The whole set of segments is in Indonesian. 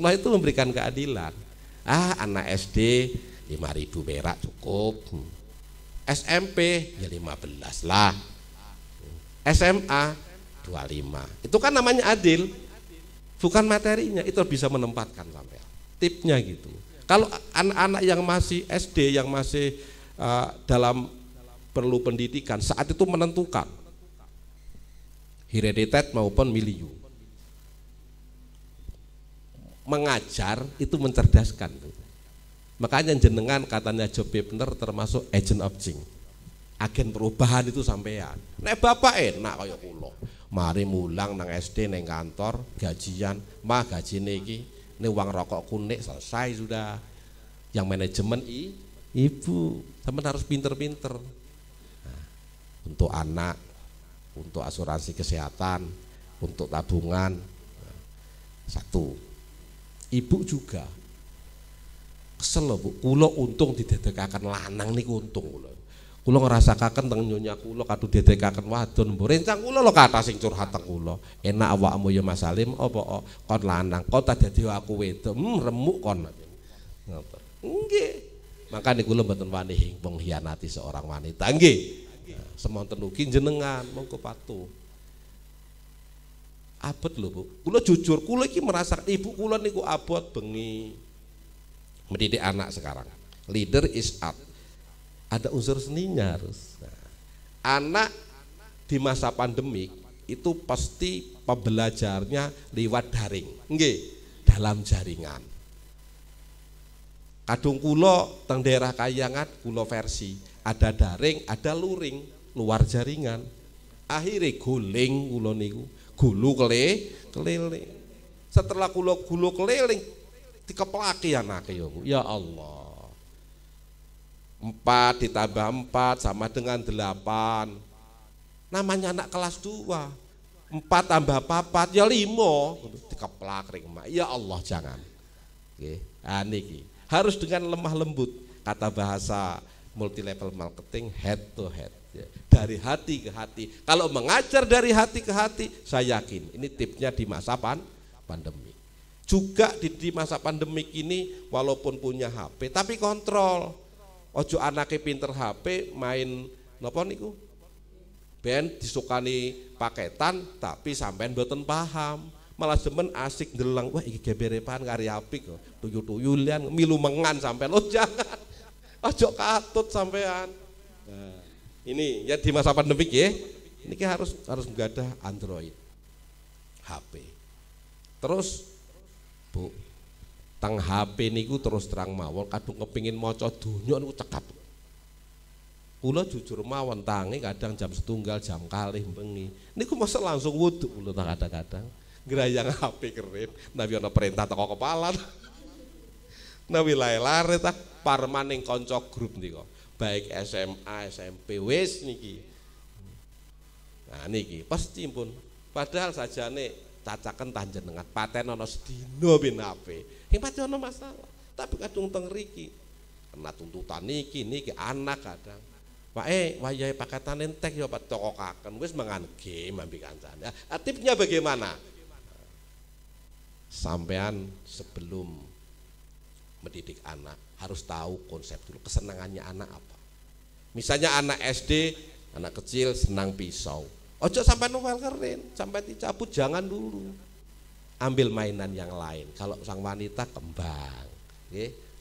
Rasulullah itu memberikan keadilan. Anak SD 5.000 perak cukup, SMP ya 15 lah, SMA 25. Itu kan namanya adil, bukan materinya, itu bisa menempatkan sampai. Tipnya gitu. Kalau anak-anak yang masih SD, yang masih dalam perlu pendidikan, saat itu menentukan hereditas maupun milieu. Mengajar itu mencerdaskan. Makanya jenengan katanya Job Bebner termasuk agent of change, agen perubahan itu sampean. Nek bapak enak kaya kula, mari mulang nang SD nang kantor gajian, mah gajine iki ini uang rokok kunik selesai sudah. Yang manajemen ibu, teman harus pinter-pinter. Nah, untuk anak, untuk asuransi kesehatan, untuk tabungan. Nah, satu, ibu juga kesel loh bu, kulo untung didedekaken lanang niku untung kulo. Kulo ngrasakaken teng nyonya kulo kadu dedekaken wadon, mbok rencang kulo lho kata sing curhat teng kulo. Enak awakmu ya Mas Salim, apa kon lanang, kok tak dadi aku wedok. Remuk kon. Ngoten. Nggih. Makane kula mboten wani mengkhianati seorang wanita. Nggih. Nah, semonten ugi jenengan monggo patuh. Abot lho Bu. Kula jujur, kula iki merasakan ibu kula niku abot bengi mendidik anak sekarang. Leader is art. Ada unsur seninya harus. Nah, anak di masa pandemik itu pasti pembelajarnya lewat daring, nggih, dalam jaringan. Kadung kulo teng daerah Kayangan kulo versi ada daring, ada luring, luar jaringan. Akhirnya guling kulo niku, gulu keliling. Setelah kulo gulu keliling, dikeplaki anake ya Allah. 4 ditambah 4 sama dengan 8. Namanya anak kelas 2. 4 tambah 4 ya 5. Dikeplak ring mak. Ya Allah jangan. Nggih. Niki harus dengan lemah lembut. Kata bahasa multi level marketing head to head. Dari hati ke hati. Kalau mengajar dari hati ke hati, saya yakin ini tipsnya di masa pandemi. Juga di masa pandemik ini walaupun punya HP tapi kontrol. Ojo anake pinter HP main napa niku? Ben disukani paketan tapi sampean mboten paham. Malah demen asik ndeleng, wah iki gebere pan kari apik kok. Tuyu-tuyulan milu mengan sampean. Oh jangan. Ojo katut sampean. Nah, ini ya di masa pandemik ya. Ini harus menggadah Android HP. Terus Bu, tang HP niku terus terang mawon kadung kepingin maca donya niku cekap. Kula jujur mawon tangi kadang jam 1 jam kalih bengi. Niku masa langsung wudu kula kadang-kadang. Grayang HP kerep, nabi ana perintah teko kepala. Nabi lare tak parman ning kanca grup niku. Baik SMA, SMP wis niki. Nah niki pasti pun padahal sajane cacaken tanjenengan paten ana sedina ben HP. Yang pasti ana masalah. Tapi kadung teng riki kena tuntutan niki anak kadang. Pak wayahe paketan entek ya Pak tokokaken wis mangan game ambi kancane. Tipsnya bagaimana? Sampean sebelum mendidik anak harus tahu konsep dulu kesenangannya anak apa. Misalnya anak SD, anak kecil senang pisau. Ojo sampai novel keren, sampai dicabut jangan dulu. Ambil mainan yang lain. Kalau sang wanita kembang,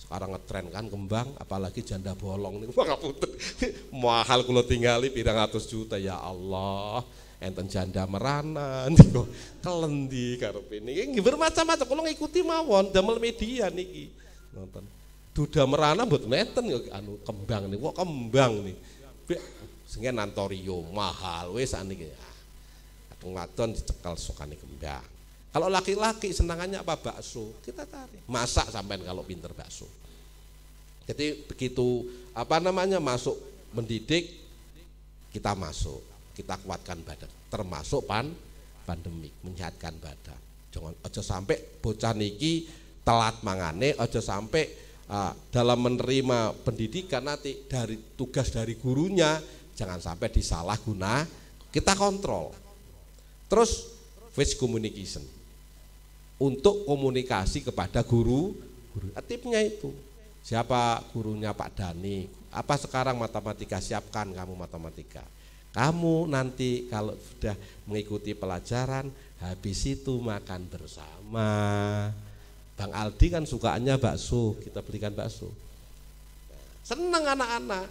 sekarang ngetren kan kembang, apalagi janda bolong nih, mahal kalau tinggali pirang ratus juta ya Allah. Enten janda merana, niku kelendi karepe niki bermacam-macam. Kalau ngikuti mawon, damel media niki nonton. Duda merana buat neten anu kembang nih, kok kembang nih. Sehingga Nantorio mahal wes aniki. Kadung wadon dicekal sukane kembang. Kalau laki-laki senangannya apa? Bakso. Kita tarik. Masak sampean kalau pinter bakso. Jadi begitu masuk mendidik kita masuk, kita kuatkan badan. Termasuk pandemik menyehatkan badan. Jangan aja sampai bocah niki telat mangane, aja sampai dalam menerima pendidikan nanti dari tugas dari gurunya jangan sampai disalahguna. Kita kontrol. Terus face communication. untuk komunikasi kepada guru. Tipsnya itu, siapa gurunya Pak Dani, apa sekarang matematika, siapkan kamu matematika. Kamu nanti kalau sudah mengikuti pelajaran, habis itu makan bersama. Bang Aldi kan sukanya bakso, kita belikan bakso. Senang anak-anak.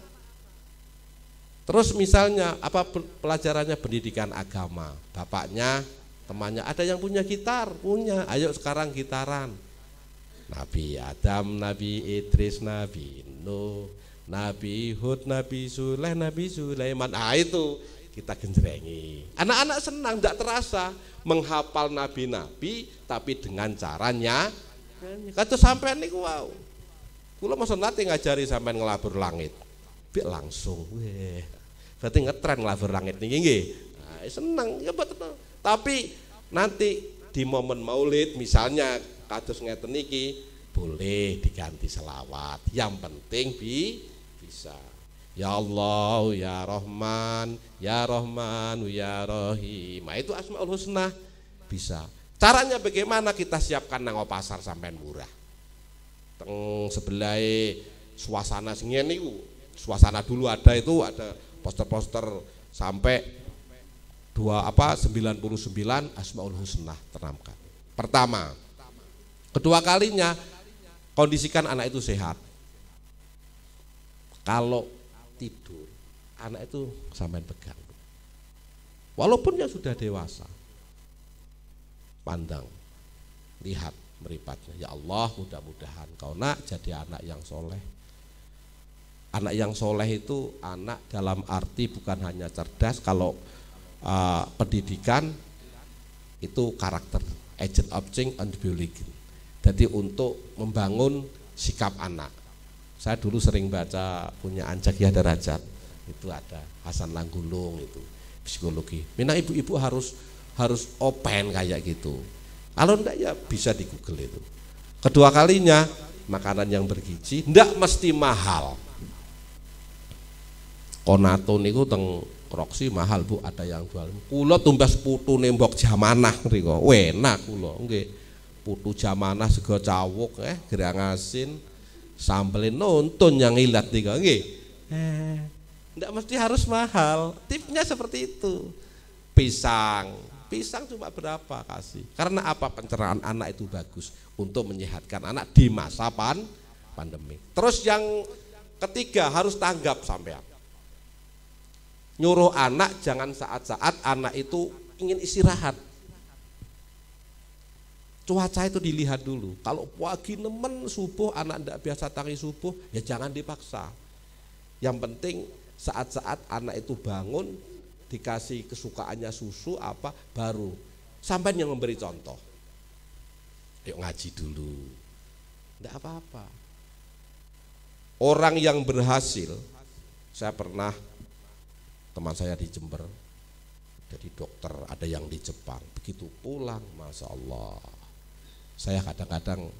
Terus misalnya apa pelajarannya, pendidikan agama. Bapaknya, temannya ada yang punya gitar, punya. Ayo sekarang gitaran. Nabi Adam, Nabi Idris, Nabi Nuh, Nabi Hud, Nabi Suleh, Nabi Sulaiman. Itu kita genjrengi. Anak-anak senang, tidak terasa menghafal nabi-nabi, tapi dengan caranya. Kata sampean niku wow. Kula masa nate ngajari sampean ngelabur langit. Biar langsung, berarti ngetren ngelabur langit niki nggih. Nah, seneng ya betul. Tapi nanti di momen Maulid misalnya kados ngeten niki boleh diganti selawat. Yang penting bisa. Ya Allah, ya Rahman, ya Rahman, ya Rahim. Nah, itu Asmaul Husna bisa. Caranya bagaimana? Kita siapkan nang pasar sampean murah. Teng sebelah suasana singen niku. Suasana dulu ada poster-poster sampai 99 Asmaul Husna tanamkan. Pertama. Kedua kalinya kondisikan anak itu sehat. Kalau tidur, anak itu sampai pegang. Walaupun dia sudah dewasa. Pandang, lihat meripatnya. Ya Allah, mudah-mudahan kau nak jadi anak yang soleh. Anak yang soleh itu anak dalam arti bukan hanya cerdas. Kalau pendidikan itu karakter, agent of change and biology. Jadi untuk membangun sikap anak. Saya dulu sering baca punya Ancak Ya Derajat. Itu ada Hasan Langgulung itu psikologi. Mina ibu-ibu harus open kayak gitu. Kalau enggak ya bisa di Google itu. Kedua kalinya makanan yang bergizi, enggak mesti mahal. Konato niku teng Roxy mahal Bu, ada yang jual. Kula tumbas putu nembok jamanah mriko. Enak kula nggih. Putu jamanah sego cawuk gerang asin sambelin nonton yang ilat niku nggih. Enggak mesti harus mahal. Tipsnya seperti itu. Pisang cuma berapa kasih. Karena apa? Pencerahan anak itu bagus untuk menyehatkan anak di masa pandemi. Terus yang ketiga harus tanggap sampean. Nyuruh anak jangan saat-saat anak itu ingin istirahat. Cuaca itu dilihat dulu. Kalau pagi nemen subuh anak tidak biasa tangi subuh, ya jangan dipaksa. Yang penting saat-saat anak itu bangun, dikasih kesukaannya susu apa baru. Sampai yang memberi contoh. Yuk ngaji dulu. Tidak apa-apa. Orang yang berhasil, saya pernah teman saya di Jember jadi dokter, ada yang di Jepang, begitu pulang Masya Allah saya kadang-kadang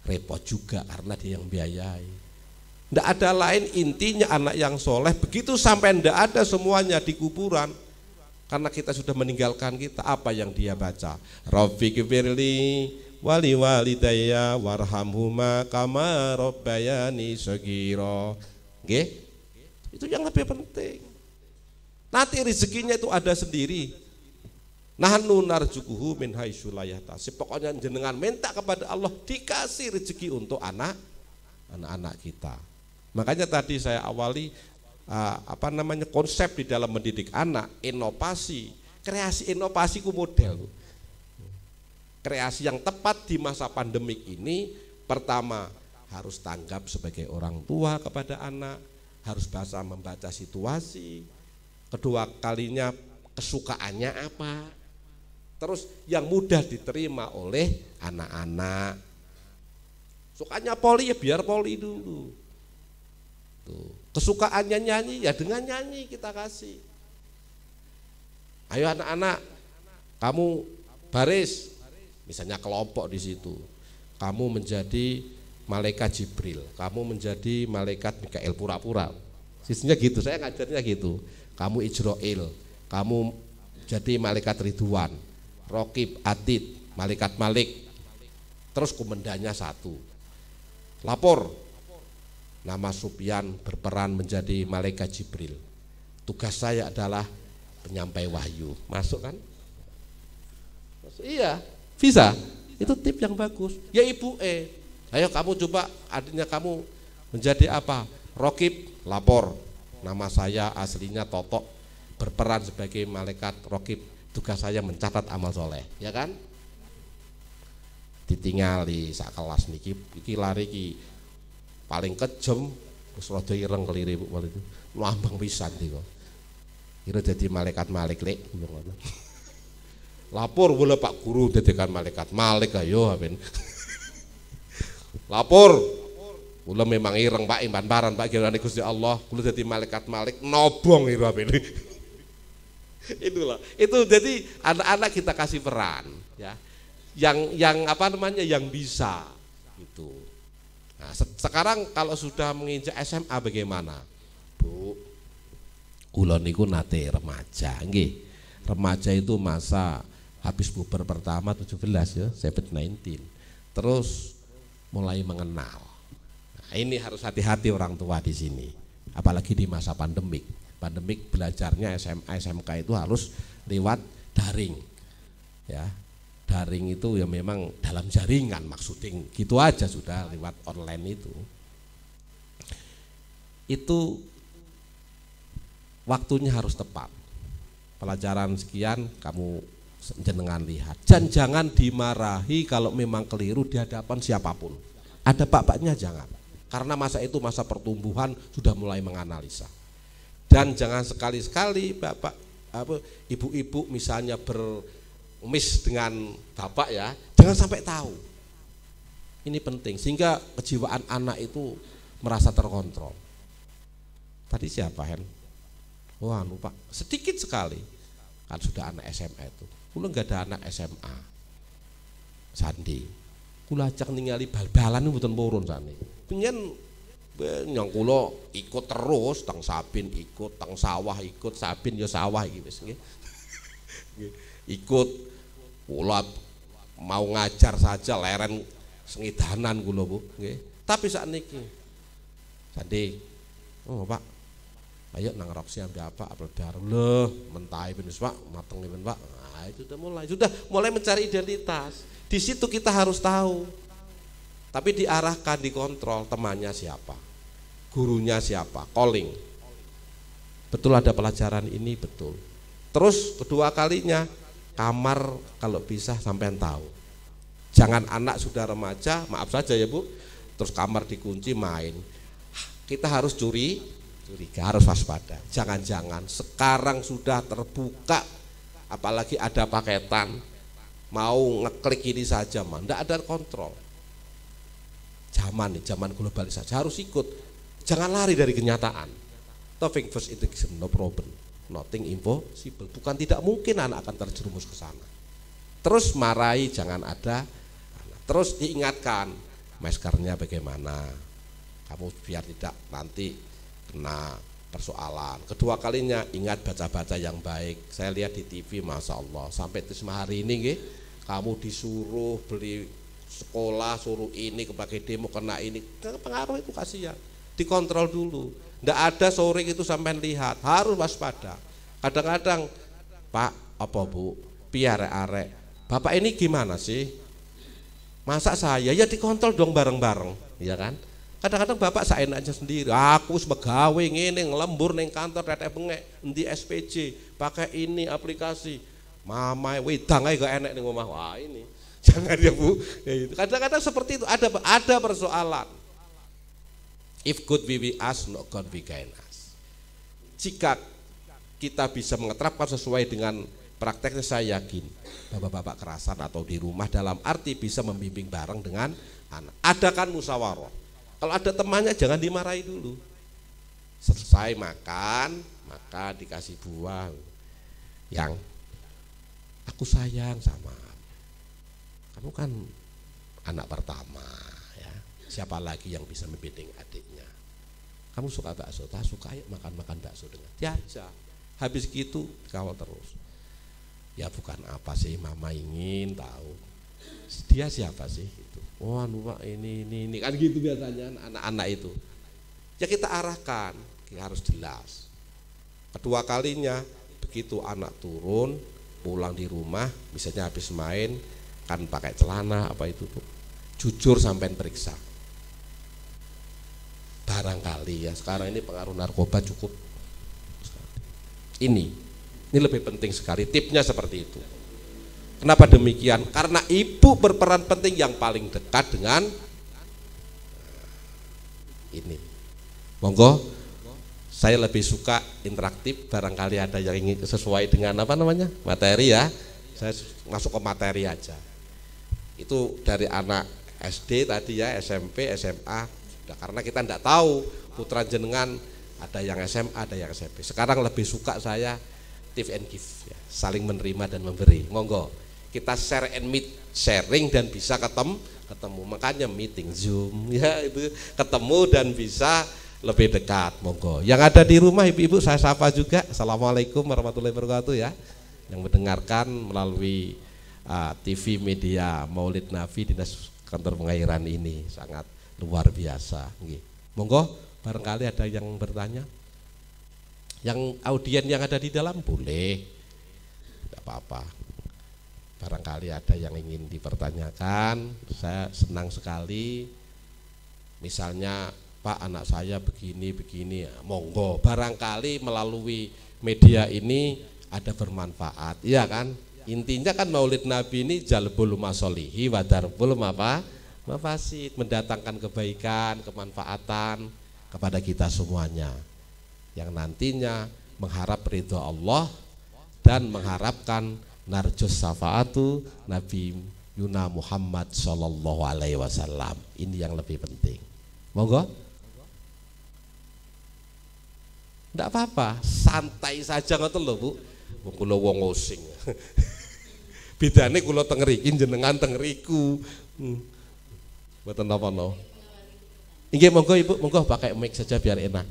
repot juga karena dia yang biayai. Tidak ada lain, intinya anak yang soleh begitu sampai tidak ada semuanya di kuburan karena kita sudah meninggalkan kita, apa yang dia baca? Rabbighfirli wali walidayya warhamhuma kama rabbayani shaghira. Nggih? Itu yang lebih penting. Nanti rezekinya itu ada sendiri. Nahnu narzuquhu min haitsu la yahtasib. Pokoknya jenengan minta kepada Allah dikasih rezeki untuk anak-anak kita. Makanya tadi saya awali konsep di dalam mendidik anak, inovasi, kreasi inovasi ku model. Kreasi yang tepat di masa pandemik ini, pertama harus tanggap sebagai orang tua kepada anak, harus bisa membaca situasi. Kedua kalinya kesukaannya apa? Terus yang mudah diterima oleh anak-anak. Sukanya poli ya biar poli dulu. Tuh. Kesukaannya nyanyi ya dengan nyanyi kita kasih. Ayo anak-anak, kamu baris, misalnya kelompok di situ. Kamu menjadi malaikat Jibril, kamu menjadi malaikat Mikail pura-pura. Sisinya gitu, saya ngajarnya gitu. Kamu Ijroil, kamu jadi malaikat Ridwan, Rokib, Atid, malaikat Malik, Terus komandannya satu. Lapor, nama Sufyan berperan menjadi malaikat Jibril. Tugas saya adalah penyampai wahyu. Masuk kan? Masuk, iya, bisa. Itu tip yang bagus. Ya ibu ayo kamu coba adiknya kamu menjadi apa? Rokib, lapor. Nama saya aslinya Totok, berperan sebagai malaikat Rokib. Tugas saya mencatat amal soleh, ya kan? Ditingali sak kelas niki, iki lari ki paling kejem, terus rada ireng kelire Bu itu. Lambang pisan iki kok. Kira dadi malaikat Malik lek ngono. Lapor bola Pak Guru dedekan malaikat Malik ayo apen. Lapor. Kula memang ireng Pak imban baran Pak kirane Gusti Allah, kula dadi malaikat Malik nobong ira apen. Itulah. Itu jadi anak-anak kita kasih peran ya. Yang apa namanya yang bisa gitu. Nah, sekarang kalau sudah menginjak SMA bagaimana? Bu, kula niku nate remaja nggih. Remaja itu masa habis puber pertama 17 ya, 19. Terus mulai mengenal. Nah, ini harus hati-hati orang tua di sini. Apalagi di masa pandemik. Pandemik belajarnya SMA, SMK itu harus lewat daring. Ya. Daring itu ya memang dalam jaringan maksudnya gitu aja sudah lewat online itu waktunya harus tepat. Pelajaran sekian kamu jenengan lihat dan jangan dimarahi kalau memang keliru di hadapan siapapun. Ada bapaknya jangan, karena masa itu masa pertumbuhan sudah mulai menganalisa. Dan jangan sekali-sekali bapak ibu-ibu misalnya miss dengan bapak ya, jangan sampai tahu. Ini penting sehingga kejiwaan anak itu merasa terkontrol. Tadi siapa Hen? Wah lupa, sedikit sekali. Kan sudah anak SMA itu. Kula enggak ada anak SMA. Sandi. Kula ajak ningali bal-balan mboten purun sane. Penyen nyang kula ikut terus, tang Sabin ikut, tang sawah ikut, Sabin ya sawah iki wis nggih. Ikut kula mau ngajar saja leren sengidanan kula Bu nggih. Tapi sakniki Sandi, oh Pak, ayo nang Roksi ambil apa apel darah loh mentai penis Pak, mateng ben Pak. Nah, itu sudah mulai mencari identitas. Di situ kita harus tahu. Tapi diarahkan, dikontrol temannya siapa, gurunya siapa, calling. Betul ada pelajaran ini betul. Terus kedua kalinya kamar kalau bisa sampean tahu. Jangan anak sudah remaja, maaf saja ya Bu, terus kamar dikunci main. Kita harus curiga, harus waspada. Jangan-jangan sekarang sudah terbuka, apalagi ada paketan, mau ngeklik ini saja mah, enggak ada kontrol. Zaman globalisasi harus ikut. Jangan lari dari kenyataan. Taking first integration, no problem. Nothing impossible. Bukan tidak mungkin anak akan terjerumus ke sana. Terus marahi jangan ada. Terus diingatkan maskernya bagaimana. Kamu biar tidak nanti kena persoalan. Kedua kalinya ingat baca-baca yang baik. Saya lihat di TV, masya Allah. Sampai hari ini, kamu disuruh beli sekolah, suruh ini kepakai demo kena ini. Pengaruh itu kasihan. Dikontrol dulu. Nggak ada sore itu sampai lihat, harus waspada. Kadang-kadang Pak, apa Bu, piare-arek, Bapak ini gimana sih? Masa saya ya dikontrol dong bareng-bareng, ya kan? Kadang-kadang Bapak saenaknya sendiri. Aku sebagai ngene ngelembur neng kantor tetek bengek di SPJ, pakai ini aplikasi. Mama wedang ae gak enek ning omah. Wah, ini. Jangan ya Bu. Kadang-kadang seperti itu ada persoalan. If God be with us, not God be against us. Jika kita bisa mengeterapkan sesuai dengan prakteknya, saya yakin bapak-bapak kerasan atau di rumah dalam arti bisa membimbing bareng dengan anak. Adakan musyawarah. Kalau ada temannya jangan dimarahi dulu. Selesai makan, maka dikasih buah yang aku sayang sama kamu, kan anak pertama ya. Siapa lagi yang bisa membimbing adiknya? Kamu suka bakso, tak suka, ayo makan-makan bakso dengan diajak. Habis gitu kawal terus. Ya bukan apa sih, mama ingin tahu dia siapa sih? Gitu. Oh, Pak, ini kan gitu biasanya anak-anak itu. Ya kita arahkan, harus jelas. Kedua kalinya begitu anak turun, pulang di rumah, misalnya habis main kan pakai celana apa itu, jujur sampai periksa. Barangkali ya sekarang ini pengaruh narkoba cukup. Ini lebih penting sekali, tipnya seperti itu. Kenapa demikian? Karena ibu berperan penting yang paling dekat dengan ini. Monggo, saya lebih suka interaktif, barangkali ada yang ingin sesuai dengan apa namanya materi ya. Saya masuk ke materi aja. Itu dari anak SD tadi ya, SMP, SMA. Karena kita tidak tahu putra jenengan ada yang SMA, ada yang SMP. Sekarang lebih suka saya give and give, ya, saling menerima dan memberi. Monggo. Kita share and meet, sharing dan bisa ketemu, makanya meeting Zoom ya, itu ketemu dan bisa lebih dekat. Monggo yang ada di rumah ibu-ibu saya sapa juga. Assalamualaikum warahmatullahi wabarakatuh ya, yang mendengarkan melalui TV media Maulid Nabi Dinas Kantor Pengairan ini sangat luar biasa. Monggo barangkali ada yang bertanya, yang audien yang ada di dalam boleh, tidak apa-apa. Barangkali ada yang ingin dipertanyakan, saya senang sekali. Misalnya Pak, anak saya begini, monggo. Barangkali melalui media ini ada bermanfaat, iya kan? Intinya kan Maulid Nabi ini jalbul masolihi wa darbul mafasid, mendatangkan kebaikan, kemanfaatan kepada kita semuanya, yang nantinya mengharap ridho Allah dan mengharapkan narjus syafaatu Nabi Yuna Muhammad Sallallahu Alaihi Wasallam. Ini yang lebih penting. Monggo. Tidak apa-apa, santai saja ngoten lho Bu. Kula wong osing. Bedane kula teng mriki jenengan teng mriku. Mboten napa-napa. Inggih monggo Ibu, monggo pakai mic saja biar enak.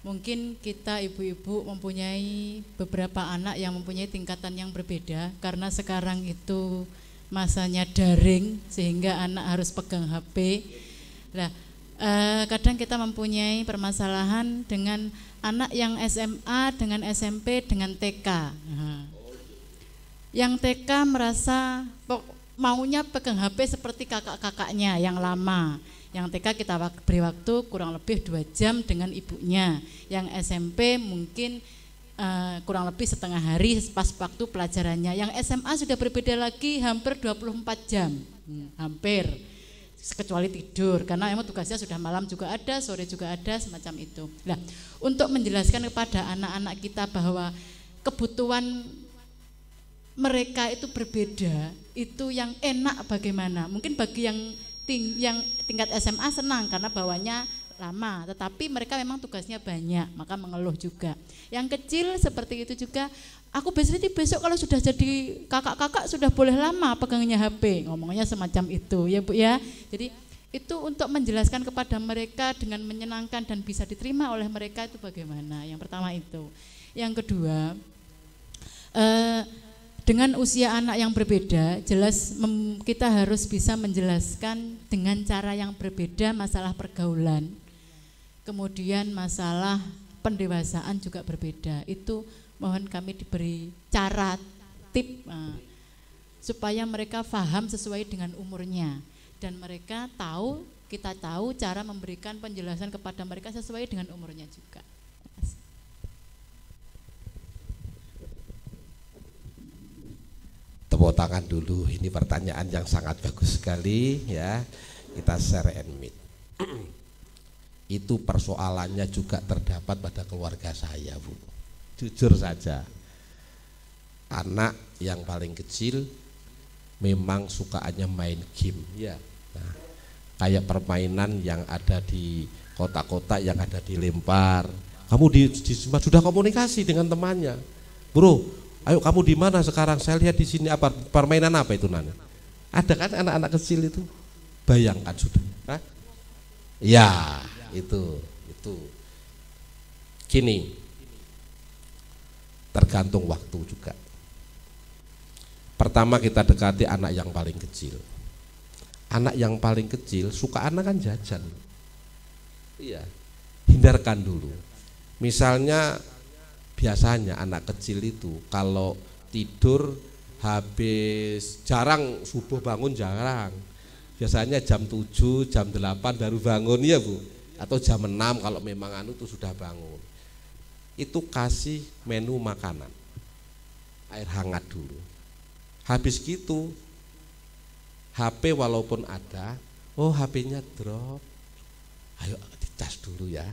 Mungkin kita ibu-ibu mempunyai beberapa anak yang mempunyai tingkatan yang berbeda, karena sekarang itu masanya daring sehingga anak harus pegang HP. Nah, kadang kita mempunyai permasalahan dengan anak yang SMA, dengan SMP, dengan TK. Yang TK merasa maunya pegang HP seperti kakak-kakaknya yang lama. Yang TK kita beri waktu kurang lebih 2 jam dengan ibunya. Yang SMP mungkin kurang lebih setengah hari pas waktu pelajarannya. Yang SMA sudah berbeda lagi, hampir 24 jam, hampir, kecuali tidur, karena emang tugasnya sudah malam juga ada, sore juga ada, semacam itu. Nah, untuk menjelaskan kepada anak-anak kita bahwa kebutuhan mereka itu berbeda, itu yang enak bagaimana? Mungkin bagi yang tingkat SMA senang karena bawanya lama, tetapi mereka memang tugasnya banyak, maka mengeluh juga. Yang kecil seperti itu juga, aku biasanya besok kalau sudah jadi kakak-kakak sudah boleh lama pegangnya HP, ngomongnya semacam itu ya Bu ya. Jadi itu untuk menjelaskan kepada mereka dengan menyenangkan dan bisa diterima oleh mereka itu bagaimana. Yang pertama itu. Yang kedua, dengan usia anak yang berbeda, jelas kita harus bisa menjelaskan dengan cara yang berbeda masalah pergaulan. Kemudian masalah pendewasaan juga berbeda. Itu mohon kami diberi cara, tip supaya mereka paham sesuai dengan umurnya. Dan mereka tahu, kita tahu cara memberikan penjelasan kepada mereka sesuai dengan umurnya juga. Tepuk tangan dulu, ini pertanyaan yang sangat bagus sekali ya. Kita share and meet. Itu persoalannya juga terdapat pada keluarga saya Bu. Jujur saja, anak yang paling kecil memang sukaannya main game ya. Nah, kayak permainan yang ada di kota-kota yang ada dilempar. Kamu sudah komunikasi dengan temannya, Bro. Ayo kamu di mana sekarang? Saya lihat di sini apa permainan apa itu Nana? Ada kan anak-anak kecil itu? Bayangkan sudah. Hah? Ya, itu. Gini, tergantung waktu juga. Pertama kita dekati anak yang paling kecil. Anak yang paling kecil suka anak kan jajan. Iya, hindarkan dulu. Misalnya biasanya anak kecil itu kalau tidur habis jarang subuh bangun jarang. Biasanya jam 7, jam 8 baru bangun ya Bu. Atau jam 6 kalau memang itu sudah bangun. Itu kasih menu makanan. Air hangat dulu. Habis gitu HP walaupun ada, HP-nya drop. Ayo dicas dulu ya.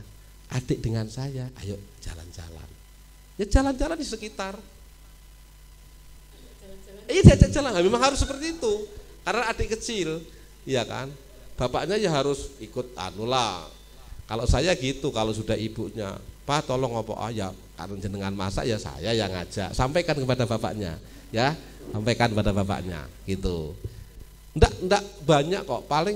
Adik dengan saya, ayo jalan-jalan. Ya jalan-jalan di sekitar. Iya diajak jalan, memang harus seperti itu. Karena adik kecil, iya kan. Bapaknya ya harus ikut lah. Kalau saya gitu, kalau sudah ibunya, Pak tolong apa ya, karena jenengan masak ya saya yang ngajak. Sampaikan kepada bapaknya, ya. Sampaikan pada bapaknya gitu. Enggak banyak kok, paling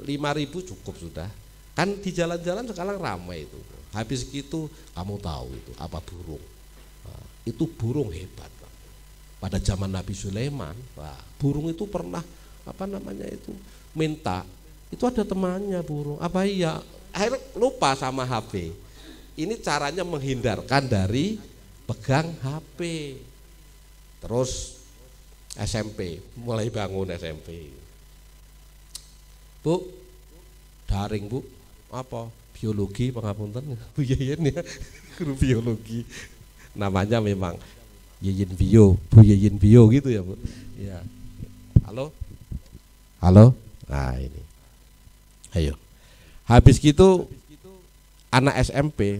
5.000 cukup sudah. Kan di jalan-jalan sekarang ramai itu. Habis gitu kamu tahu itu apa burung. Nah, itu burung hebat. Pada zaman Nabi Sulaiman, burung itu pernah minta. Itu ada temannya burung. Apa iya? Akhirnya lupa sama HP. Ini caranya menghindarkan dari pegang HP. Terus SMP, mulai bangun SMP. Bu, daring Bu, apa? Biologi pangapunten, Bu Yeyen ya, guru biologi. Namanya memang Yeyen Bio, Bu Yeyen Bio gitu ya Bu. Ya. Halo? Halo? Nah ini. Ayo. Habis gitu anak SMP,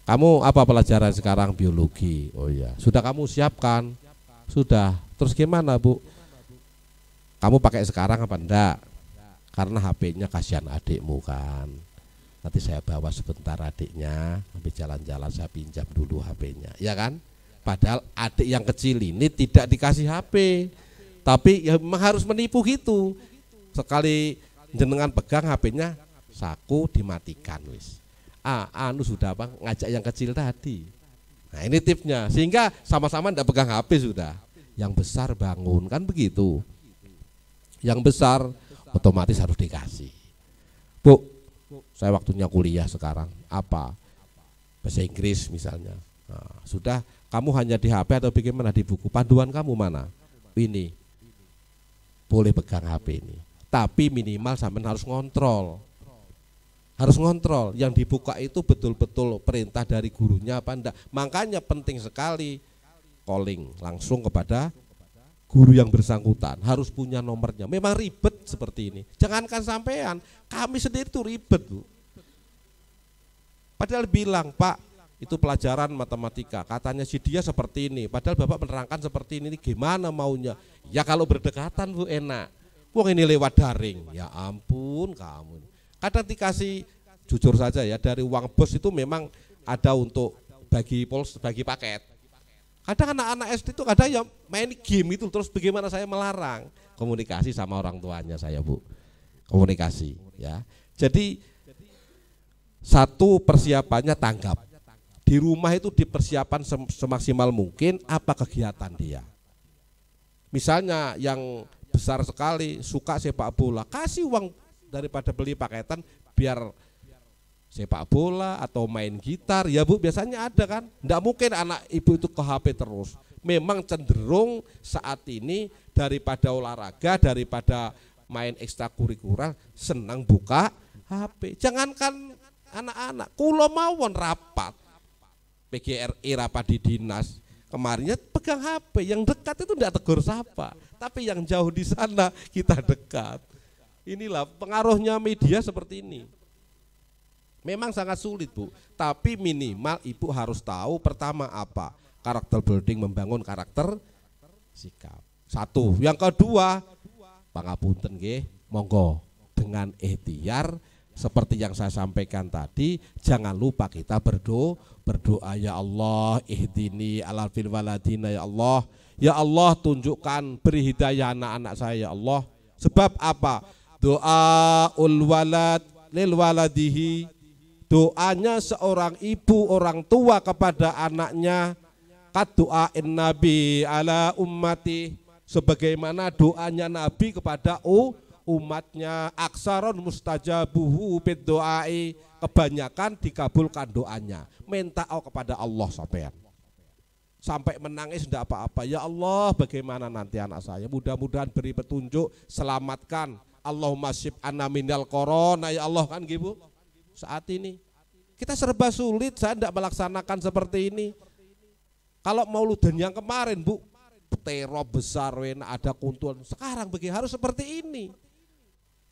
kamu apa pelajaran sekarang? Biologi. Oh iya, sudah kamu siapkan? Sudah. Terus gimana Bu? Kamu pakai sekarang apa enggak? Karena HP-nya kasihan adikmu kan. Nanti saya bawa sebentar adiknya, sampai jalan-jalan saya pinjam dulu HP-nya, ya kan? Padahal adik yang kecil ini tidak dikasih HP, tapi ya memang harus menipu gitu. Sekali jenengan pegang HP-nya, saku dimatikan wis. Sudah Bang, ngajak yang kecil tadi. Nah ini tipsnya, sehingga sama-sama tidak pegang HP sudah. Yang besar bangun, kan begitu. Yang besar otomatis harus dikasih. Bu, saya waktunya kuliah sekarang, apa? Bahasa Inggris misalnya. Nah, sudah, kamu hanya di HP atau bagaimana di buku? Panduan kamu mana? Ini, boleh pegang HP ini. Tapi minimal sampai harus ngontrol. Harus ngontrol, yang dibuka itu betul-betul perintah dari gurunya apa enggak. Makanya penting sekali calling langsung kepada guru yang bersangkutan, harus punya nomornya. Memang ribet seperti ini. Jangankan sampean, kami sendiri tuh ribet Bu. Padahal bilang, Pak, itu pelajaran matematika, katanya si dia seperti ini, padahal Bapak menerangkan seperti ini gimana maunya? Ya kalau berdekatan Bu enak. Wong ini lewat daring. Ya ampun kamu. Kadang dikasih, jujur saja ya, dari uang bos itu memang ada untuk bagi paket. Kadang anak-anak SD itu kadang ya main game itu, terus bagaimana saya melarang? Komunikasi sama orang tuanya saya Bu, komunikasi ya. Jadi satu persiapannya tanggap. Di rumah itu dipersiapkan semaksimal mungkin apa kegiatan dia. Misalnya yang besar sekali suka sepak bola, kasih uang daripada beli paketan biar sepak bola atau main gitar ya Bu, biasanya ada kan. Enggak mungkin anak ibu itu ke HP terus. Memang cenderung saat ini daripada olahraga, daripada main ekstrakurikuler, senang buka HP. Jangankan anak-anak, kula mawon rapat PGRI, rapat di dinas kemarinnya pegang HP, yang dekat itu enggak tegur sapa, tapi yang jauh di sana kita dekat. Inilah pengaruhnya media seperti ini. Memang sangat sulit Bu, tapi minimal ibu harus tahu pertama apa? Karakter building, membangun karakter sikap. Satu, yang kedua, pangapunten nggih, monggo dengan ikhtiar seperti yang saya sampaikan tadi, jangan lupa kita berdoa ya Allah, ihdini alal fil waladina ya Allah. Ya Allah, tunjukkan, beri hidayah anak-anak saya ya Allah. Sebab apa? Doa ul walad lil waladihi, doanya seorang ibu orang tua kepada anaknya Kadu'ain Nabi ala ummati, sebagaimana doanya Nabi kepada umatnya. Aksaron mustajabuhu bid doai, kebanyakan dikabulkan doanya. Minta kepada Allah sampai menangis tidak apa-apa. Ya Allah, bagaimana nanti anak saya, mudah-mudahan beri petunjuk, selamatkan. Allahumma sib anna minal korona, ya Allah, kan gitu. Saat ini kita serba sulit, saya tidak melaksanakan seperti ini. Kalau mauludan yang kemarin Bu, teror besar, ada kuntulan. Sekarang harus seperti ini.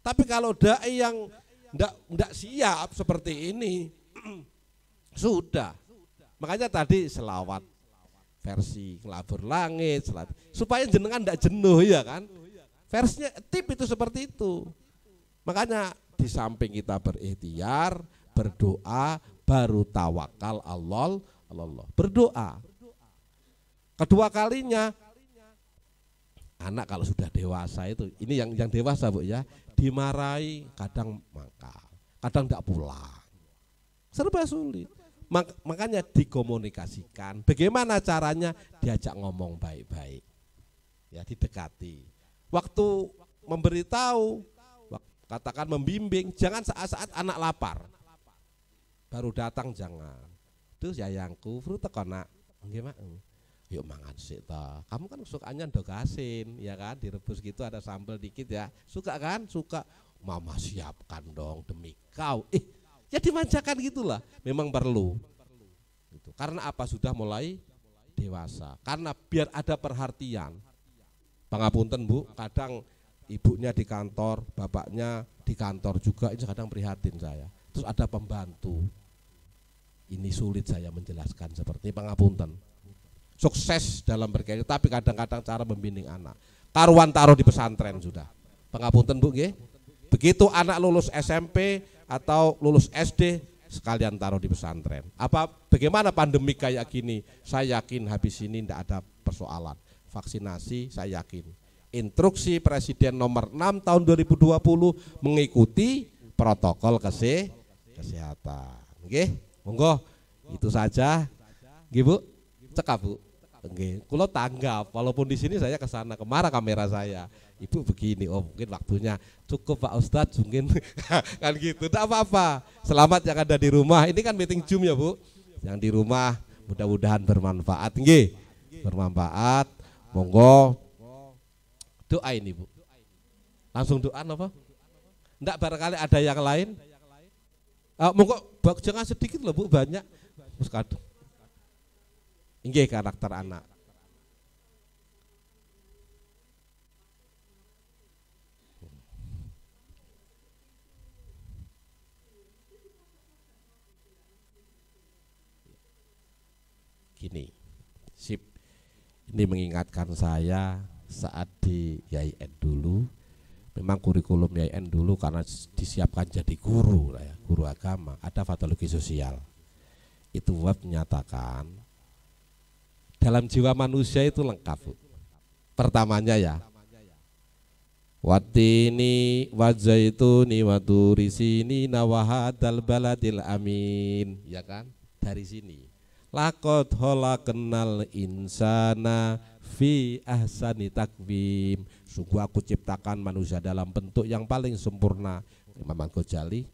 Tapi kalau dai yang tidak siap seperti ini, sudah. Makanya tadi selawat versi Ngelabur Langit, supaya jenengan tidak jenuh, ya kan. Versinya tip itu seperti itu. Makanya di samping kita berikhtiar, berdoa, baru tawakal Allah. Berdoa. Kedua kalinya, anak kalau sudah dewasa itu, ini yang dewasa Bu ya, dimarahi kadang mangkal, kadang tidak pulang, serba sulit. Makanya dikomunikasikan, bagaimana caranya, diajak ngomong baik-baik, ya didekati. Waktu memberitahu, katakan membimbing, jangan saat-saat anak lapar, baru datang jangan. Tuh sayangku, fruit tekonak, gimana? Yuk mangan sih ta. Kamu kan sukanya ndok asin, ya kan, direbus gitu ada sambal dikit ya. Suka kan? Suka. Mama siapkan dong demi kau. Ya dimanjakan gitulah. Memang perlu. Gitu. Karena apa? Sudah mulai dewasa. Karena biar ada perhatian. Pangapunten Bu, kadang ibunya di kantor, bapaknya di kantor juga, ini kadang prihatin saya. Terus ada pembantu. Ini sulit saya menjelaskan seperti pangapunten. Sukses dalam berkarya, tapi kadang-kadang cara membimbing anak. Karuan taruh di pesantren sudah. Pangapunten Bu nggih. Begitu anak lulus SMP atau lulus SD, sekalian taruh di pesantren. Bagaimana pandemi kayak gini? Saya yakin habis ini tidak ada persoalan. Vaksinasi saya yakin. Instruksi Presiden nomor 6 tahun 2020 mengikuti protokol kesehatan. Nggih, monggo itu saja. Nggih Bu. Cekap Bu. Nggih, kula tanggap walaupun di sini saya kesana kemana kamera saya. Ibu begini, mungkin waktunya cukup Pak Ustadz, mungkin kan gitu. Tidak apa-apa. Selamat yang ada di rumah. Ini kan meeting Zoom ya Bu. Yang di rumah mudah-mudahan bermanfaat. Nggih. Bermanfaat. Monggo doa ini Bu. Langsung doa apa? Enggak, barangkali ada yang lain. Monggo jangan sedikit loh Bu, banyak. Muskado. Nggih, karakter anak. Gini, sip. Ini mengingatkan saya saat di YIN dulu. Memang kurikulum YIN dulu karena disiapkan jadi guru lah ya, guru agama, ada patologi sosial. Itu web menyatakan dalam jiwa manusia itu lengkap. Pertamanya ya, watini wazaituni waturisini nawahadal baladil amin, ya kan, dari sini. Laqad khalaqnal insana fi ahsani takwim. Sungguh aku ciptakan manusia dalam bentuk yang paling sempurna. Imam Ghazali.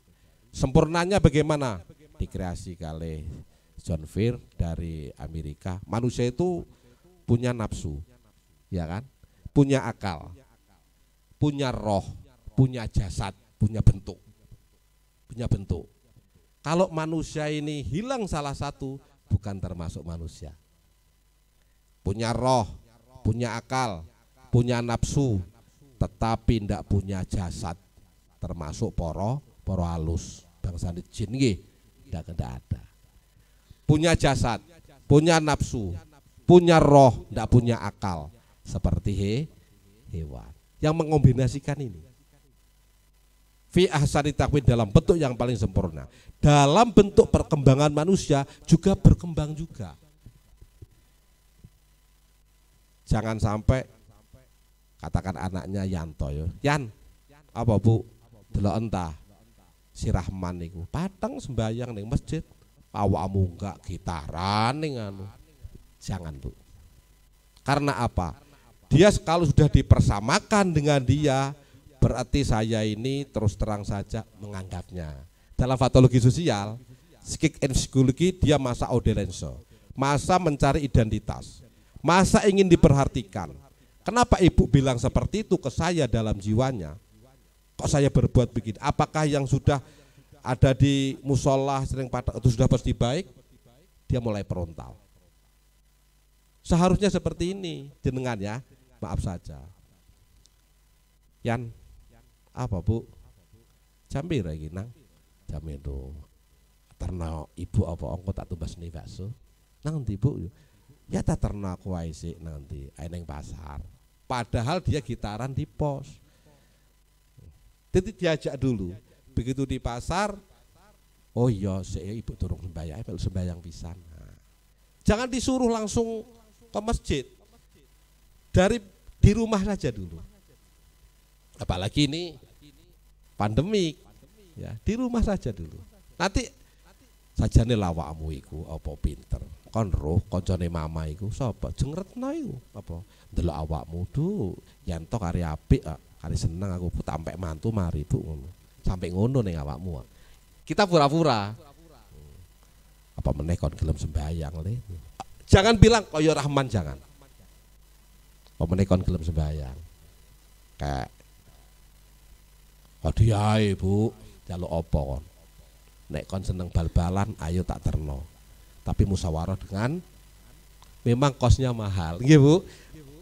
Sempurnanya bagaimana? Dikreasi oleh John Fear dari Amerika. Manusia itu punya nafsu, ya kan? Punya akal, punya roh, punya jasad, punya bentuk. Punya bentuk. Kalau manusia ini hilang salah satu, bukan termasuk manusia. Punya roh, punya akal, punya nafsu, tetapi tidak punya jasad, termasuk poro halus, bangsa jin nggih, tidak ada. Punya jasad, punya nafsu, punya roh, tidak punya akal, seperti hewan. Yang mengombinasikan ini. Fi ahsani takwim, dalam bentuk yang paling sempurna. Dalam bentuk perkembangan manusia juga berkembang juga. Jangan sampai katakan anaknya Yanto ya. Yan, apa Bu? Delok entah si Rahman niku pateng sembayang ning masjid, awakmu enggak gitaran ning anu. Jangan, Bu. Karena apa? Dia kalau sudah dipersamakan dengan dia, berarti saya ini terus terang saja menganggapnya. Dalam patologi sosial, psikik and psikologi, dia masa audienso, masa mencari identitas, masa ingin diperhatikan. Kenapa ibu bilang seperti itu ke saya dalam jiwanya? Kok saya berbuat begini? Apakah yang sudah ada di musola sering pada itu sudah pasti baik? Dia mulai frontal. Seharusnya seperti ini jenengan ya, maaf saja. Yan, apa Bu? Jambi lagi nang, jambi itu. Ternak ibu apa ongko tak tumbas nih bakso? Nanti Bu, ya tak ternak kuai sih nanti, eneng pasar. Padahal dia gitaran di pos. Jadi diajak dulu. Begitu di pasar, oh iya, saya ibu turun sembahyang pisan. Nah, jangan disuruh langsung ke masjid, di rumah saja dulu. Apalagi ini pandemik, ya di rumah saja dulu. Nanti sajane lawakmu iku apa pinter, kon roh koncone mama iku sapa jengretno iku apa ndelok awakmu du yen to kari apik kari seneng aku tampek mantu mari Bu ngono. Sampai ngono ning awakmu. Kita pura-pura. Apa meneh kon gelem sembahyang le. Jangan bilang koyo Rahman, jangan. Apa meneh kon gelem sembahyang. Kayak hadiah Bu, jaluk apa kon? Nek kon seneng bal-balan ayo tak terno. Tapi musyawarah dengan memang kosnya mahal. Nggih Bu.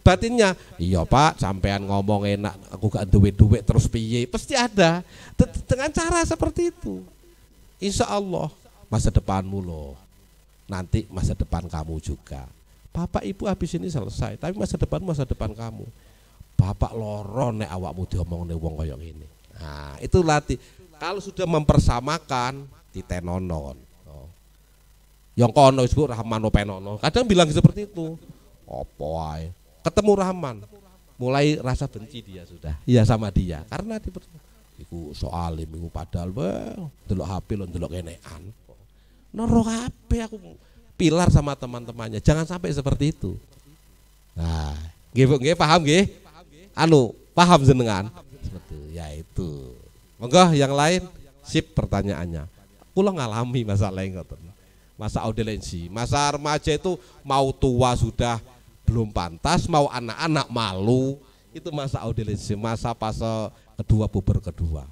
Batinnya, iya Pak, sampean ngomong enak, aku gak duit-duit terus piye, pasti ada. Dengan cara seperti itu. Insya Allah masa depanmu loh. Nanti masa depan kamu juga. Bapak Ibu habis ini selesai, tapi masa depan kamu. Bapak loro nek awakmu diomongne wong kaya ngene. Nah, itu latih. Kalau sudah mempersamakan ditenonon. Oh. Yang kono disebut Rahmano Penono. Kadang bilang seperti itu. Apa wae. Ketemu Rahman, mulai rasa benci dia sudah. Iya sama dia. Karena iku soalim iku padahal delok HP lo delok kenean. Noro HP aku pilar sama teman-temannya. Jangan sampai seperti itu. Nah, nggih paham nggih? Paham jenengan? Seperti ya itu. Monggo yang lain sip pertanyaannya. Kula ngalami masalah ngoten. Masa audiensi, masa remaja itu mau tua sudah belum pantas, mau anak-anak malu. Itu masa audiensi, masa fase kedua, puber kedua.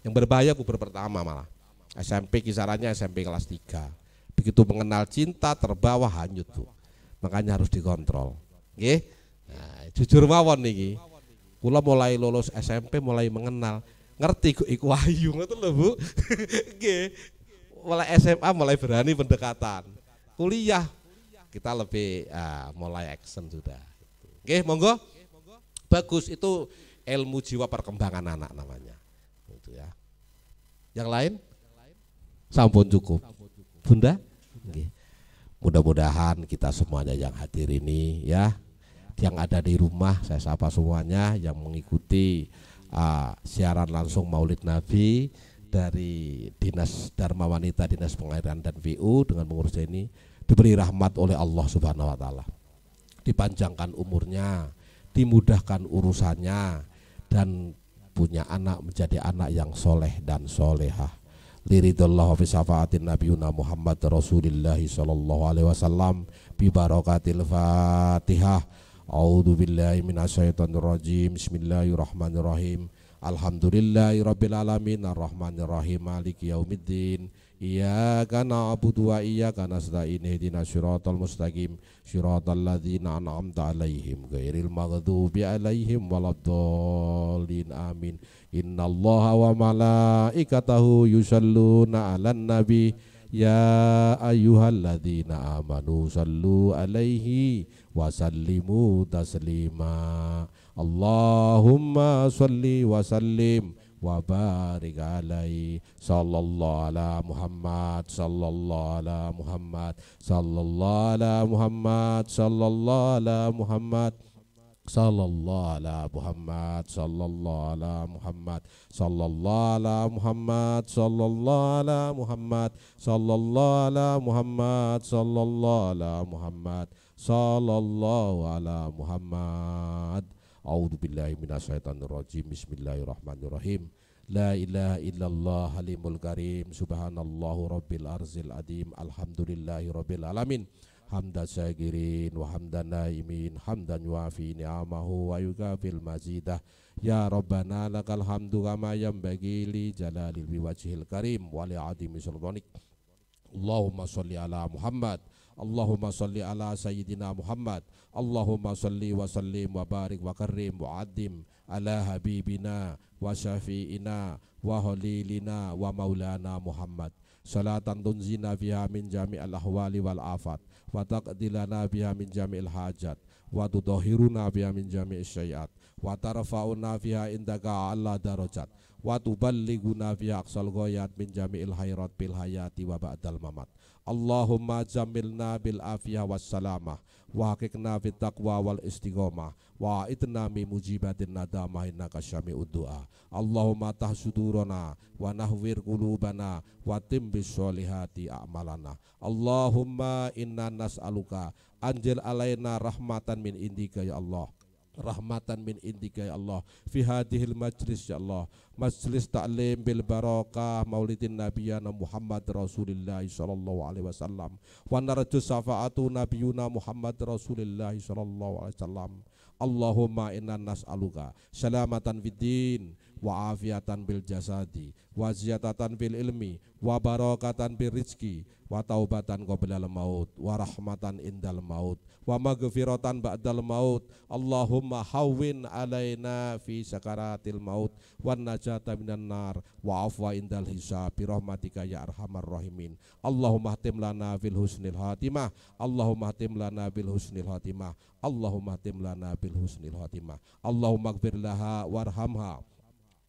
Yang berbahaya puber pertama malah. SMP kisarannya SMP kelas 3. Begitu mengenal cinta terbawa hanyut tuh. Makanya harus dikontrol. Nggih. Nah, jujur mawon niki. Kula mulai lulus SMP mulai mengenal, ngerti iku ayu ngoten lho Bu. Nggih. Mulai SMA mulai berani pendekatan. Kuliah kita lebih mulai action sudah. Nggih, monggo. Bagus, itu ilmu jiwa perkembangan anak namanya. Itu ya. Yang lain? Sampun cukup. Bunda? Nggih. Mudah-mudahan kita semuanya yang hadir ini ya, yang ada di rumah, saya sapa semuanya yang mengikuti siaran langsung Maulid Nabi dari Dinas Dharma Wanita, Dinas Pengairan dan VU dengan mengurus ini, diberi rahmat oleh Allah Subhanahu wa taala. Dipanjangkan umurnya, dimudahkan urusannya, dan punya anak menjadi anak yang soleh dan solehah. Liridallahu fi syafaatin nabiyuna Muhammad Rasulillah sallallahu alaihi wasallam bi barakatil Fatihah. A'udzu billahi minasyaitonir rajim. Bismillahirrahmanirrahim. Alhamdulillahirabbil alamin arrahmanir rahim maliki yaumiddin. Iyyaka na'budu wa iyyaka nasta'in ihdinas siratal mustaqim siratal ladzina an'amta 'alaihim ghairil maghdubi 'alaihim waladdallin amin. Innallaha wa malaikatahu yusholluna 'alan nabi ya ayyuhalladzina amanu sallu 'alaihi wa sallimu taslima. Allahumma shalli wa sallim wa barik alaihi sallallahu ala Muhammad sallallahu ala Muhammad sallallahu ala Muhammad sallallahu ala Muhammad sallallahu ala Muhammad sallallahu ala Muhammad sallallahu ala Muhammad sallallahu ala Muhammad sallallahu ala Muhammad sallallahu ala Muhammad sallallahu ala Muhammad. A'udzu billahi minasyaitonir rajim. Bismillahirrahmanirrahim. La ilaha illallah halimul karim. Subhanallahu rabbil arzil adim. Alhamdulillahi rabbil alamin. Hamdan syakirin wa hamdan naimin. Hamdan yuafi ni'amahu wa yukafil mazidah. Ya Rabbana lakal hamdu kama yanbaghi li jalalil biwajhil karim wa li adimi sultanik. Allahumma sholli ala Muhammad. Allahumma sholli ala sayyidina Muhammad. Allahumma sholli wa sallim wa barik wa karim wa adim ala habibina wa syafi'ina wa halilina wa maulana Muhammad. Salatan tunzina biha min jami'al ahwali wal afat wa taqdilana biha min jami'il hajat wa tudahhiruna biha min jami'is syai'at wa tarfa'una biha indaka ala darajat wa tuballighuna biha aqsal ghayat min jami'il khairat bil hayati wa ba'dal mamat. Allahumma jamilna bil afiyah was salamah wa haqiqna fit taqwa wal istiqomah wa itna mi mujibatin nadamah innaka syami'ud du'a. Allahumma tahsudurana wa nahwir qulubana wa timbis sholihati a'malana. Allahumma inna nas'aluka anjil alaina rahmatan min indika ya Allah, rahmatan min indika ya Allah fi hadhil majlis ya Allah, majlis ta'lim bil barakah maulidin nabiyana Muhammad Rasulillah sallallahu alaihi wasallam wa narju syafaatu nabiyuna Muhammad Rasulillah sallallahu alaihi wasallam. Allahumma inna nas'aluka salamatan fid din wa afiatan bil jasadi wa ziyadatan bil ilmi wa barakatan bil rizki wa taubatan qablal maut wa rahmatan indal maut wa maghfiratan ba'dal maut. Allahumma hawwin alaina fi sakaratil maut wan najata minan nar wa afwa indal hisab bi rahmatika ya arhamar rahimin. Allahumma hatim lana fil husnil hatimah. Allahumma hatim lana bil husnil hatimah. Allahumma hatim lana bil husnil hatimah. Allahumma ighfir laha warhamha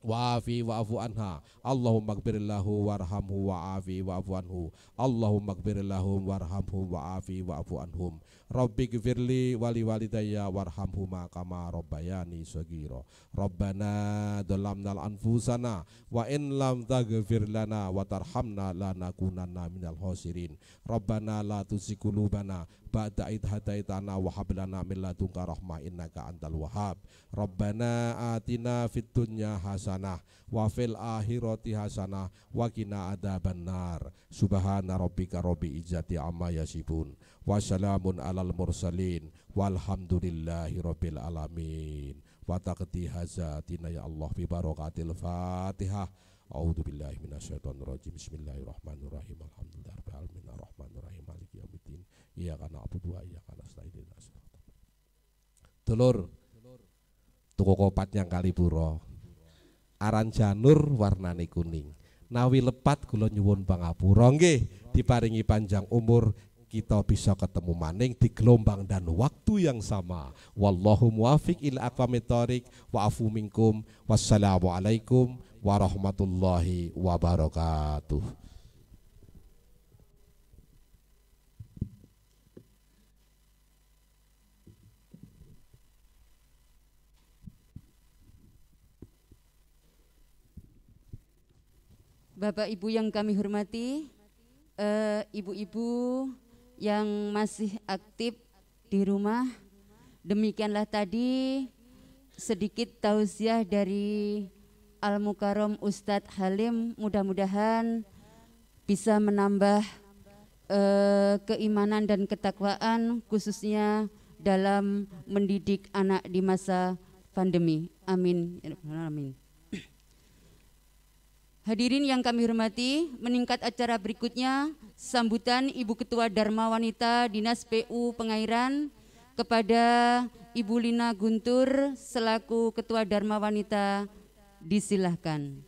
wa'afi wa'afu anha. Allahumma ighfirlahu warhamhu wa'afi wa'afu anhu. Allahumma ighfirlahum warhamhum wa'afi wa'afu anhum. Rabbi ighfirli wali walidayya warhamhuma kama rabbayani shaghira. Rabbana dhalamna anfusana wa in lam taghfir lana wa tarhamna lanakunanna minal khasirin. Rabbana la tuzigh qulubana ba'da idh hadaitana wa hab lana min ladunka rahmah innaka antal wahhab. Rabbana atina fid dunya hasanah wa fil akhirati hasanah wa qina adzabannar. Subhana rabbika rabbil izzati amma yasifun wa salamun alal mursalin walhamdulillahi rabbil alamin. Wa taqdi hazatina ya Allah bi barakatil Fatihah. A'udzu billahi minasyaitonir rajim. Bismillahirrahmanirrahim. Alhamdulillahirabbil alamin arrahmanir rahim maliki yaumiddin. Iyyaka na'budu wa iyyaka nasta'in. Dulur tuku kopat yang Kalipuro aran janur warnane kuning, nawi lepat kula nyuwun pangapura nggih diparingi panjang umur, kita bisa ketemu maning di gelombang dan waktu yang sama. Wallahu muwafiq ila aqwamit thoriq wa afu minkum. Wassalamualaikum warahmatullahi wabarakatuh. Bapak Ibu yang kami hormati, ibu-ibu yang masih aktif di rumah, demikianlah tadi sedikit tausiah dari Al-Mukarram Ustadz Halim. Mudah-mudahan bisa menambah keimanan dan ketakwaan khususnya dalam mendidik anak di masa pandemi. Amin. Amin. Hadirin yang kami hormati, meningkat acara berikutnya sambutan Ibu Ketua Dharma Wanita Dinas PU Pengairan kepada Ibu Lina Guntur selaku Ketua Dharma Wanita, disilahkan.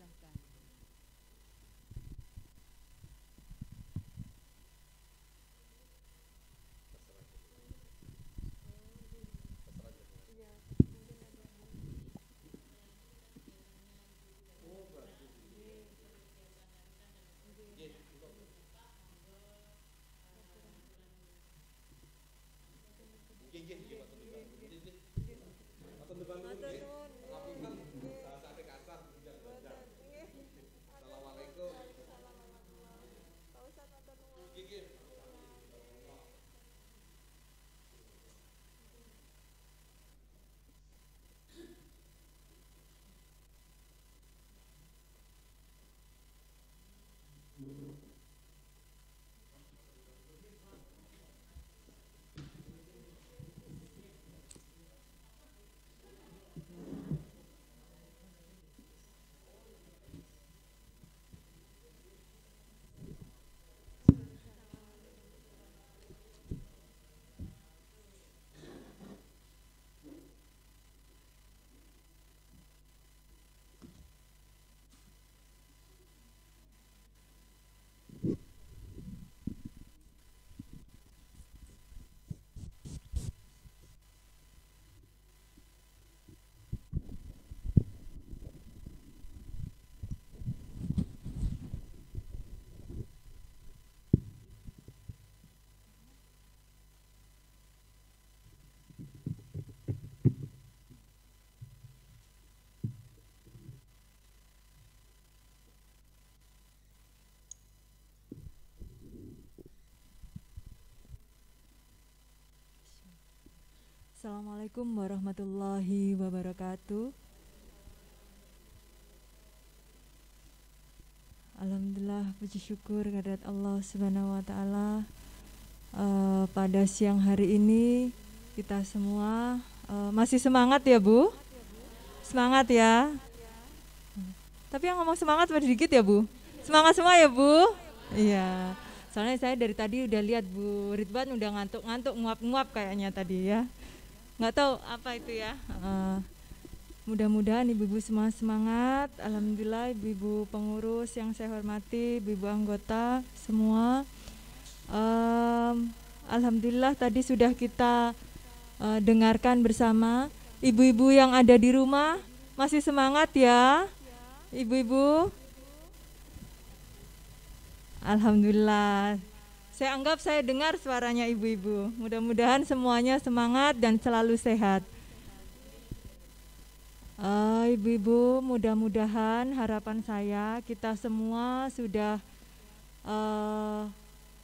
Assalamualaikum warahmatullahi wabarakatuh. Alhamdulillah, puji syukur kehadirat Allah Subhanahu wa taala. Pada siang hari ini kita semua masih semangat ya, Bu? Semangat ya. Tapi yang ngomong semangat masih dikit ya, Bu? Semangat semua ya, Bu? Iya. Soalnya saya dari tadi udah lihat Bu Ridwan udah ngantuk-ngantuk, nguap-nguap kayaknya tadi ya. Nggak tahu apa itu ya. Mudah-mudahan ibu-ibu semua semangat. Alhamdulillah, ibu-ibu pengurus yang saya hormati, ibu-ibu anggota semua. Alhamdulillah tadi sudah kita dengarkan bersama. Ibu-ibu yang ada di rumah masih semangat ya, ibu-ibu. Alhamdulillah. Saya anggap saya dengar suaranya ibu-ibu. Mudah-mudahan semuanya semangat dan selalu sehat. Ibu-ibu, mudah-mudahan harapan saya kita semua sudah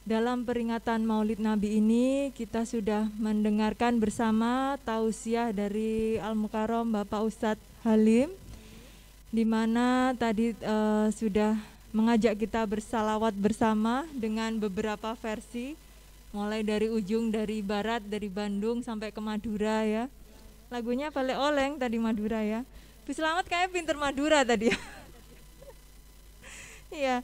dalam peringatan Maulid Nabi ini kita sudah mendengarkan bersama tausiah dari Al-Mukarram Bapak Ustadz Halim, di mana tadi sudah mengajak kita bersalawat bersama dengan beberapa versi, mulai dari ujung, dari barat, dari Bandung sampai ke Madura ya. Lagunya Pale Oleng tadi Madura ya. Bu Selamat kayak pinter Madura tadi ya. Iya,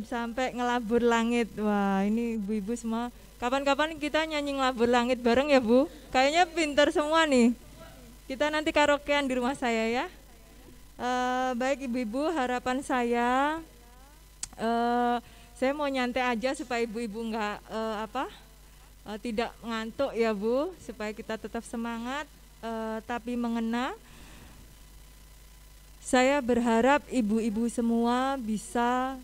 sampai ngelabur langit. Wah, ini ibu-ibu semua. Kapan-kapan kita nyanyi ngelabur langit bareng ya, Bu? Kayaknya pinter semua nih. Kita nanti karaokean di rumah saya ya. Baik ibu-ibu, harapan saya mau nyantai aja supaya ibu-ibu nggak tidak ngantuk ya Bu, supaya kita tetap semangat tapi mengena. Saya berharap ibu-ibu semua bisa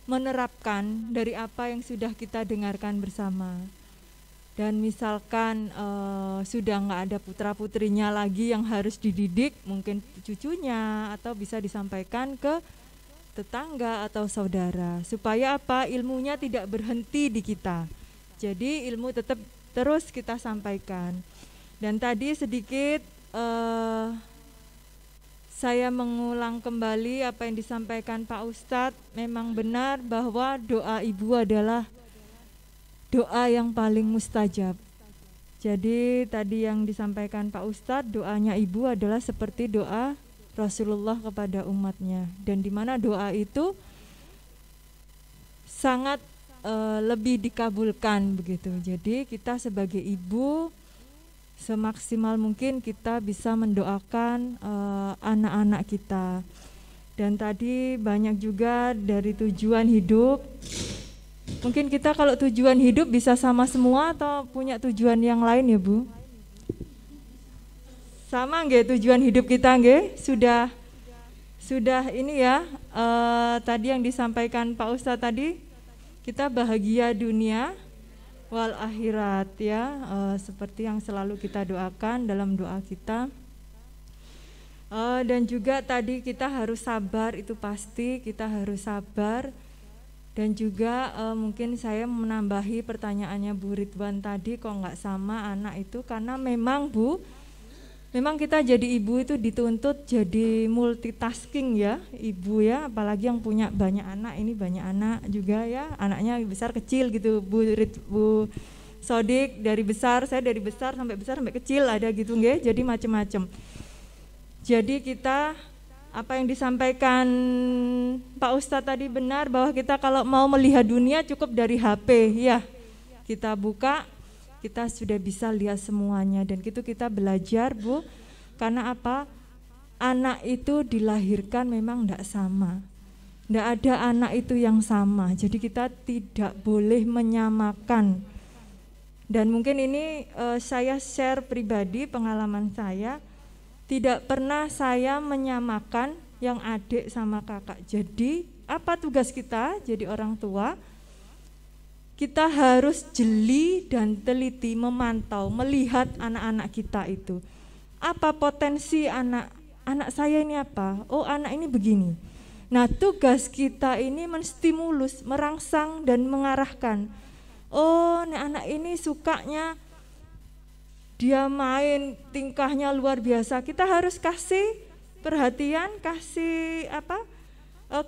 menerapkan dari apa yang sudah kita dengarkan bersama. Dan misalkan sudah nggak ada putra-putrinya lagi yang harus dididik, mungkin cucunya, atau bisa disampaikan ke tetangga atau saudara, supaya apa, ilmunya tidak berhenti di kita. Jadi ilmu tetap terus kita sampaikan. Dan tadi sedikit saya mengulang kembali apa yang disampaikan Pak Ustadz. Memang benar bahwa doa ibu adalah doa yang paling mustajab. Jadi tadi yang disampaikan Pak Ustadz, doanya ibu adalah seperti doa Rasulullah kepada umatnya, dan di mana doa itu sangat lebih dikabulkan begitu. Jadi kita sebagai ibu semaksimal mungkin kita bisa mendoakan anak-anak kita. Dan tadi banyak juga dari tujuan hidup. Mungkin kita kalau tujuan hidup bisa sama semua atau punya tujuan yang lain ya Bu? Sama nggih tujuan hidup kita nggih? Sudah ini ya, tadi yang disampaikan Pak Ustadz tadi, kita bahagia dunia wal akhirat ya, seperti yang selalu kita doakan dalam doa kita. Dan juga tadi kita harus sabar, itu pasti kita harus sabar. Dan juga mungkin saya menambahi pertanyaannya Bu Ridwan tadi, kok nggak sama anak itu, karena memang Bu, memang kita jadi ibu itu dituntut jadi multitasking ya, ibu ya, apalagi yang punya banyak anak, ini banyak anak juga ya, anaknya besar kecil gitu Bu Sodik, dari besar, saya dari besar sampai kecil ada gitu nggih, jadi macam-macam. Jadi kita apa yang disampaikan Pak Ustadz tadi benar, bahwa kita kalau mau melihat dunia cukup dari HP ya, kita buka, kita sudah bisa lihat semuanya. Dan itu kita belajar Bu, karena apa, anak itu dilahirkan memang tidak sama, tidak ada anak itu yang sama, jadi kita tidak boleh menyamakan. Dan mungkin ini saya share pribadi pengalaman saya, tidak pernah saya menyamakan yang adik sama kakak. Jadi apa tugas kita jadi orang tua? Kita harus jeli dan teliti memantau, melihat anak-anak kita itu. Apa potensi anak saya ini apa? Oh, anak ini begini. Nah, tugas kita ini menstimulus, merangsang dan mengarahkan. Oh, anak ini sukanya dia main tingkahnya luar biasa, kita harus kasih perhatian, kasih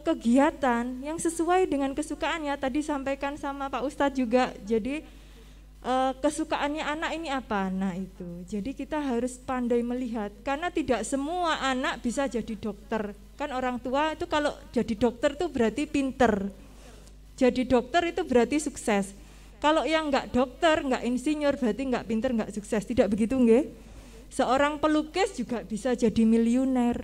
kegiatan yang sesuai dengan kesukaannya. Tadi sampaikan sama Pak Ustadz juga, jadi kesukaannya anak ini apa? Nah itu, jadi kita harus pandai melihat, karena tidak semua anak bisa jadi dokter. Kan orang tua itu kalau jadi dokter itu berarti pinter, jadi dokter itu berarti sukses. Kalau yang enggak dokter, enggak insinyur berarti enggak pinter, enggak sukses. Tidak begitu nggih? Seorang pelukis juga bisa jadi miliuner.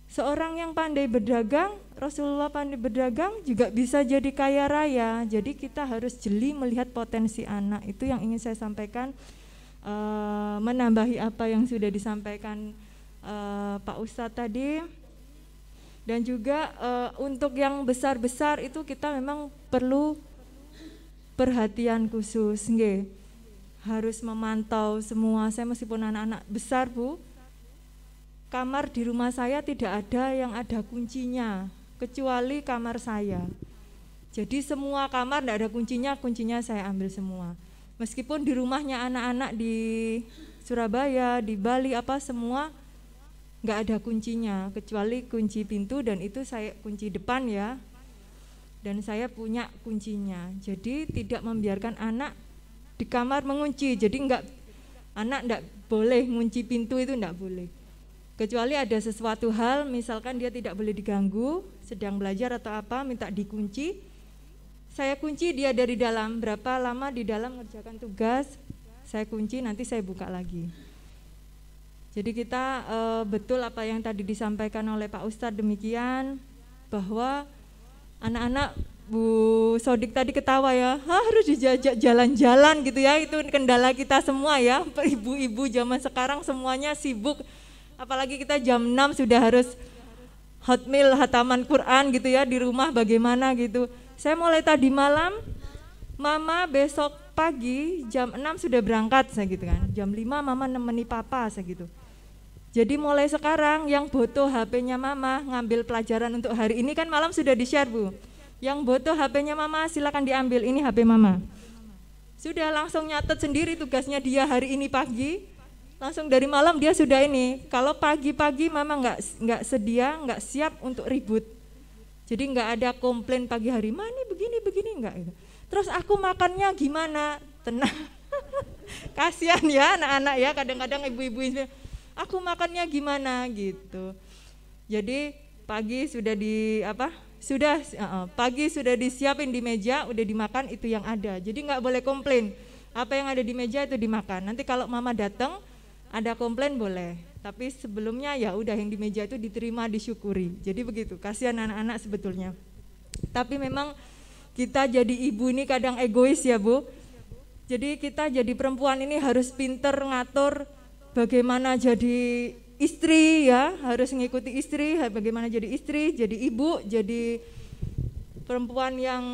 Seorang yang pandai berdagang, Rasulullah pandai berdagang juga bisa jadi kaya raya. Jadi kita harus jeli melihat potensi anak. Itu yang ingin saya sampaikan, menambahi apa yang sudah disampaikan Pak Ustadz tadi. Dan juga untuk yang besar-besar itu kita memang perlu perhatian khusus, nggih. Harus memantau semua. Saya meskipun anak-anak besar, Bu, kamar di rumah saya tidak ada yang ada kuncinya, kecuali kamar saya. Jadi semua kamar tidak ada kuncinya, kuncinya saya ambil semua. Meskipun di rumahnya anak-anak di Surabaya, di Bali, semua nggak ada kuncinya, kecuali kunci pintu, dan itu saya kunci depan ya. Dan saya punya kuncinya. Jadi tidak membiarkan anak di kamar mengunci. Jadi anak enggak boleh ngunci pintu, itu enggak boleh. Kecuali ada sesuatu hal, misalkan dia tidak boleh diganggu, sedang belajar atau minta dikunci. Saya kunci dia dari dalam, berapa lama di dalam mengerjakan tugas, saya kunci, nanti saya buka lagi. Jadi kita betul apa yang tadi disampaikan oleh Pak Ustadz demikian, bahwa anak-anak, Bu Sodik tadi ketawa ya, harus dijajak jalan-jalan gitu ya, itu kendala kita semua ya, ibu-ibu zaman sekarang semuanya sibuk, apalagi kita jam 6 sudah harus hotmail hataman Quran gitu ya di rumah, bagaimana gitu. Saya mulai tadi malam, Mama besok pagi jam 6 sudah berangkat, saya gitu kan, jam 5 Mama nemeni Papa, saya gitu. Jadi mulai sekarang yang boto HP-nya Mama ngambil pelajaran untuk hari ini, kan malam sudah di-share, Bu. Yang boto HP-nya Mama silakan diambil, ini HP Mama. Sudah langsung nyatet sendiri tugasnya dia hari ini pagi. Langsung dari malam dia sudah ini. Kalau pagi-pagi Mama nggak sedia, nggak siap untuk ribut. Jadi nggak ada komplain pagi hari, "Ma ini begini nggak gitu. Terus aku makannya gimana?" Tenang. Kasihan ya anak-anak ya, kadang-kadang ibu-ibu ini, "Aku makannya gimana?" gitu. Jadi pagi sudah pagi sudah disiapin di meja, udah dimakan, itu yang ada. Jadi nggak boleh komplain. Apa yang ada di meja itu dimakan. Nanti kalau Mama datang ada komplain boleh. Tapi sebelumnya ya udah yang di meja itu diterima, disyukuri. Jadi begitu. Kasihan anak-anak sebetulnya. Tapi memang kita jadi ibu ini kadang egois ya, Bu. Jadi kita jadi perempuan ini harus pinter ngatur bagaimana jadi istri ya, harus mengikuti istri, bagaimana jadi istri, jadi ibu, jadi perempuan yang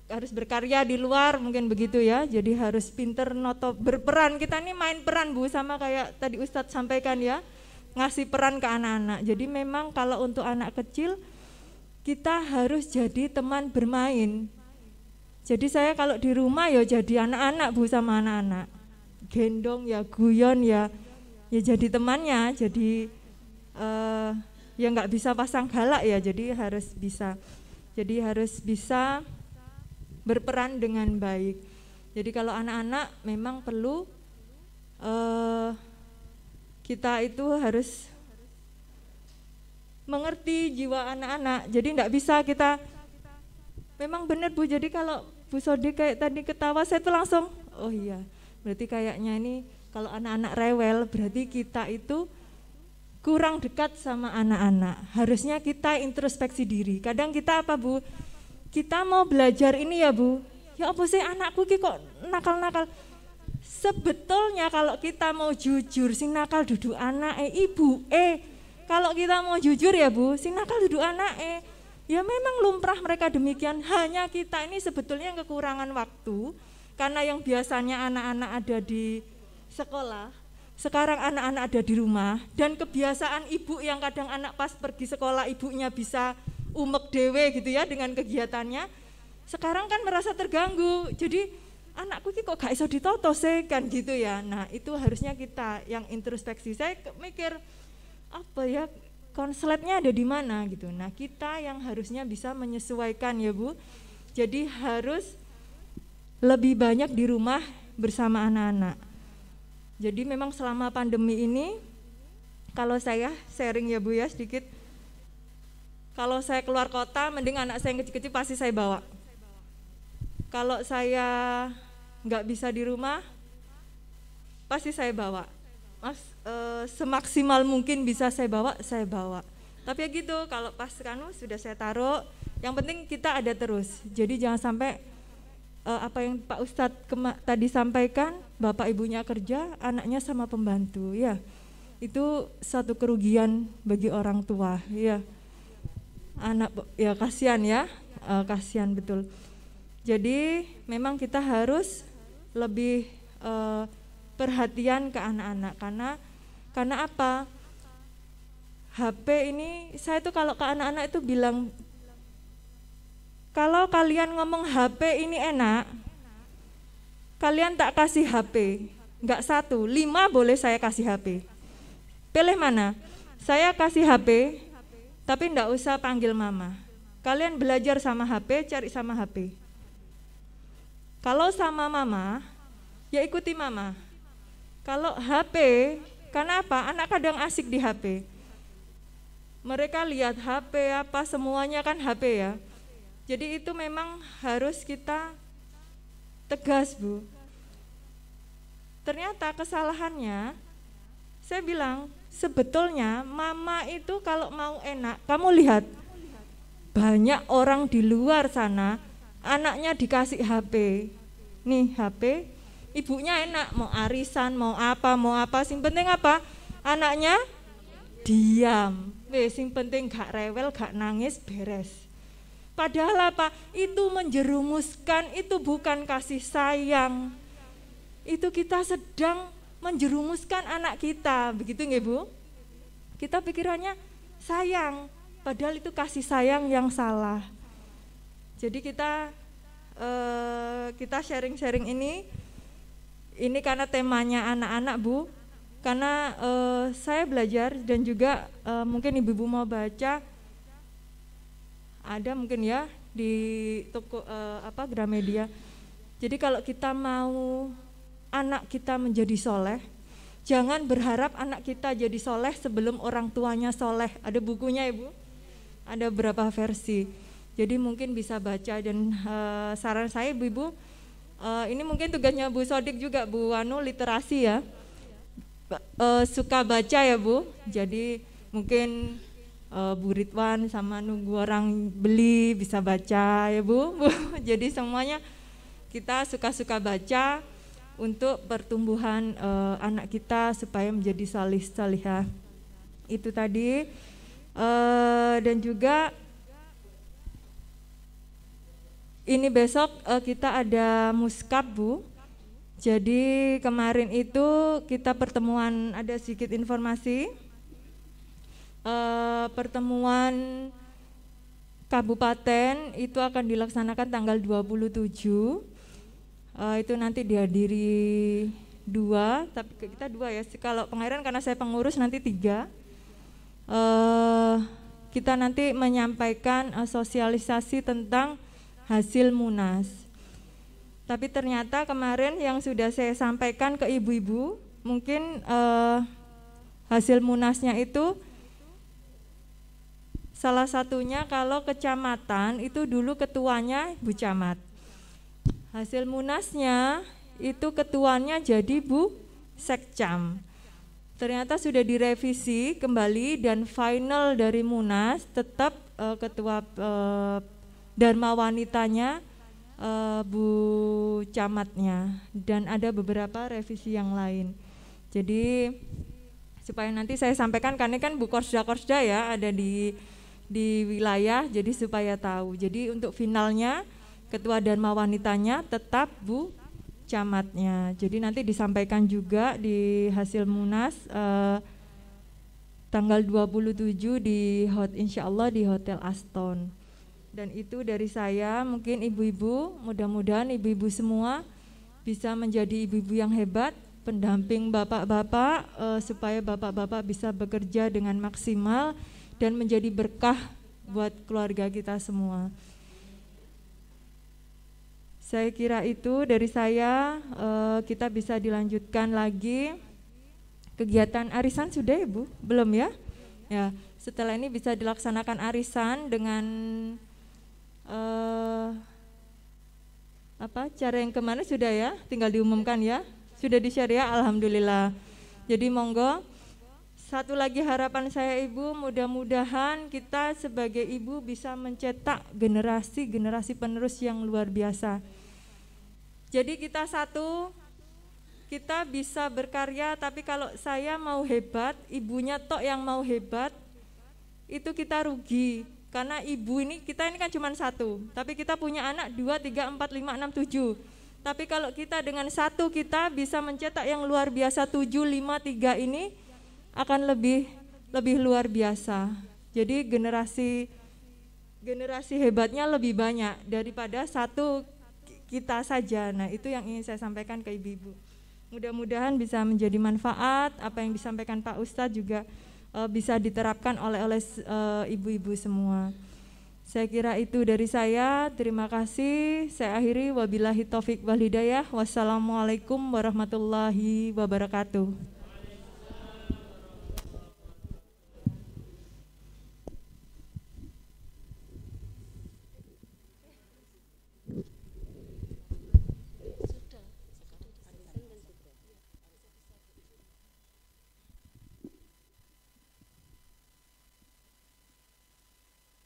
harus berkarya di luar, mungkin begitu ya. Jadi harus pinter berperan. Kita ini main peran, Bu, sama kayak tadi Ustadz sampaikan ya, ngasih peran ke anak-anak. Jadi memang kalau untuk anak kecil kita harus jadi teman bermain. Jadi saya kalau di rumah ya jadi anak-anak, Bu, sama anak-anak. Gendong ya, guyon ya jadi temannya, jadi ya nggak bisa pasang galak ya, jadi harus bisa berperan dengan baik. Jadi kalau anak-anak memang perlu kita itu harus mengerti jiwa anak-anak. Jadi nggak bisa kita, memang benar, Bu, jadi kalau Bu Sodi kayak tadi ketawa, saya tuh langsung, oh iya, berarti kayaknya ini kalau anak-anak rewel berarti kita itu kurang dekat sama anak-anak. Harusnya kita introspeksi diri. Kadang kita apa, Bu? Kita mau belajar ini ya, Bu. Ya apa sih anakku ki kok nakal-nakal. Sebetulnya kalau kita mau jujur, sing nakal duduk anak ibu. Kalau kita mau jujur ya, Bu, sing nakal duduk anak ya memang lumrah mereka demikian. Hanya kita ini sebetulnya kekurangan waktu, karena yang biasanya anak-anak ada di sekolah, sekarang anak-anak ada di rumah, dan kebiasaan ibu yang kadang anak pas pergi sekolah ibunya bisa umek dewe gitu ya dengan kegiatannya, sekarang kan merasa terganggu. Jadi anakku ini kok gak iso ditoto sih kan gitu ya. Nah itu harusnya kita yang introspeksi. Saya mikir apa ya, konsletnya ada di mana gitu. Nah kita yang harusnya bisa menyesuaikan ya Bu. Jadi harus lebih banyak di rumah bersama anak-anak. Jadi memang selama pandemi ini, kalau saya sharing ya Bu ya sedikit, kalau saya keluar kota mending anak saya yang kecil-kecil pasti saya bawa. Kalau saya nggak bisa di rumah, pasti saya bawa. Semaksimal mungkin bisa saya bawa. Tapi ya gitu, kalau pas sudah saya taruh, yang penting kita ada terus. Jadi jangan sampai apa yang Pak Ustadz tadi sampaikan, bapak ibunya kerja, anaknya sama pembantu, ya itu satu kerugian bagi orang tua, ya anak ya kasihan ya, kasihan betul. Jadi memang kita harus lebih perhatian ke anak-anak karena apa? HP ini saya tuh kalau ke anak-anak itu bilang, kalau kalian ngomong HP ini enak, kalian tak kasih HP, enggak 1, 5 boleh saya kasih HP. Pilih mana? Saya kasih HP, tapi enggak usah panggil mama. Kalian belajar sama HP, cari sama HP. Kalau sama mama, ya ikuti mama. Kalau HP, karena apa? Anak kadang asik di HP. Mereka lihat HP apa, semuanya kan HP ya. Jadi itu memang harus kita tegas Bu. Ternyata kesalahannya, saya bilang sebetulnya mama itu kalau mau enak, kamu lihat banyak orang di luar sana anaknya dikasih HP. Nih HP, ibunya enak, mau arisan, mau apa, sing penting apa? Anaknya diam. Sing penting gak rewel, gak nangis, beres. Padahal apa? Itu menjerumuskan, itu bukan kasih sayang. Itu kita sedang menjerumuskan anak kita, begitu nggak Bu? Kita pikirannya sayang, padahal itu kasih sayang yang salah. Jadi kita sharing-sharing ini karena temanya anak-anak Bu. Karena saya belajar dan juga mungkin ibu-ibu mau baca, ada mungkin ya di toko Gramedia. Jadi kalau kita mau anak kita menjadi soleh, jangan berharap anak kita jadi soleh sebelum orang tuanya soleh. Ada bukunya Ibu, ada berapa versi. Jadi mungkin bisa baca dan saran saya ibu-ibu, ini mungkin tugasnya Bu Sodik juga Bu literasi ya, suka baca ya Bu. Jadi mungkin Bu Ridwan sama nunggu orang beli bisa baca ya Bu. Jadi semuanya kita suka-suka baca untuk pertumbuhan anak kita supaya menjadi salihah. Itu tadi dan juga ini besok kita ada muskab Bu. Jadi kemarin itu kita pertemuan, ada sedikit informasi. Pertemuan kabupaten itu akan dilaksanakan tanggal 27. Itu nanti dihadiri 2, tapi kita 2 ya. Kalau Pengairan karena saya pengurus nanti 3. Kita nanti menyampaikan sosialisasi tentang hasil Munas. Tapi ternyata kemarin yang sudah saya sampaikan ke ibu-ibu, mungkin hasil Munasnya itu salah satunya kalau kecamatan itu dulu ketuanya Bu Camat. Hasil Munasnya itu ketuanya jadi Bu Sekcam. Ternyata sudah direvisi kembali dan final dari Munas tetap ketua Dharma Wanitanya Bu Camatnya, dan ada beberapa revisi yang lain. Jadi supaya nanti saya sampaikan, karena kan Bu Korsda ya ada di wilayah, jadi supaya tahu. Jadi untuk finalnya ketua Dharma Wanitanya tetap Bu Camatnya. Jadi nanti disampaikan juga di hasil Munas tanggal 27 insya Allah di Hotel Aston. Dan itu dari saya, mungkin ibu-ibu, mudah-mudahan ibu-ibu semua bisa menjadi ibu-ibu yang hebat, pendamping bapak-bapak, supaya bapak-bapak bisa bekerja dengan maksimal dan menjadi berkah buat keluarga kita semua. Saya kira itu dari saya. Kita bisa dilanjutkan lagi. Kegiatan arisan sudah Ibu? Belum ya? Ya, setelah ini bisa dilaksanakan arisan dengan cara yang kemana sudah ya? Tinggal diumumkan ya. Sudah di-share ya, alhamdulillah. Jadi monggo. Satu lagi harapan saya Ibu, mudah-mudahan kita sebagai ibu bisa mencetak generasi penerus yang luar biasa. Jadi kita bisa berkarya, tapi kalau saya mau hebat, ibunya tok yang mau hebat, itu kita rugi. Karena ibu ini, kita ini kan cuma satu, tapi kita punya anak 2, 3, 4, 5, 6, 7. Tapi kalau kita dengan satu kita bisa mencetak yang luar biasa 7, 5, 3 ini akan lebih luar biasa. Jadi generasi hebatnya lebih banyak daripada satu kita saja. Nah, itu yang ingin saya sampaikan ke ibu-ibu. Mudah-mudahan bisa menjadi manfaat, apa yang disampaikan Pak Ustadz juga bisa diterapkan oleh ibu-ibu semua. Saya kira itu dari saya. Terima kasih. Saya akhiri, wabillahi taufik wal hidayah. Wassalamualaikum warahmatullahi wabarakatuh.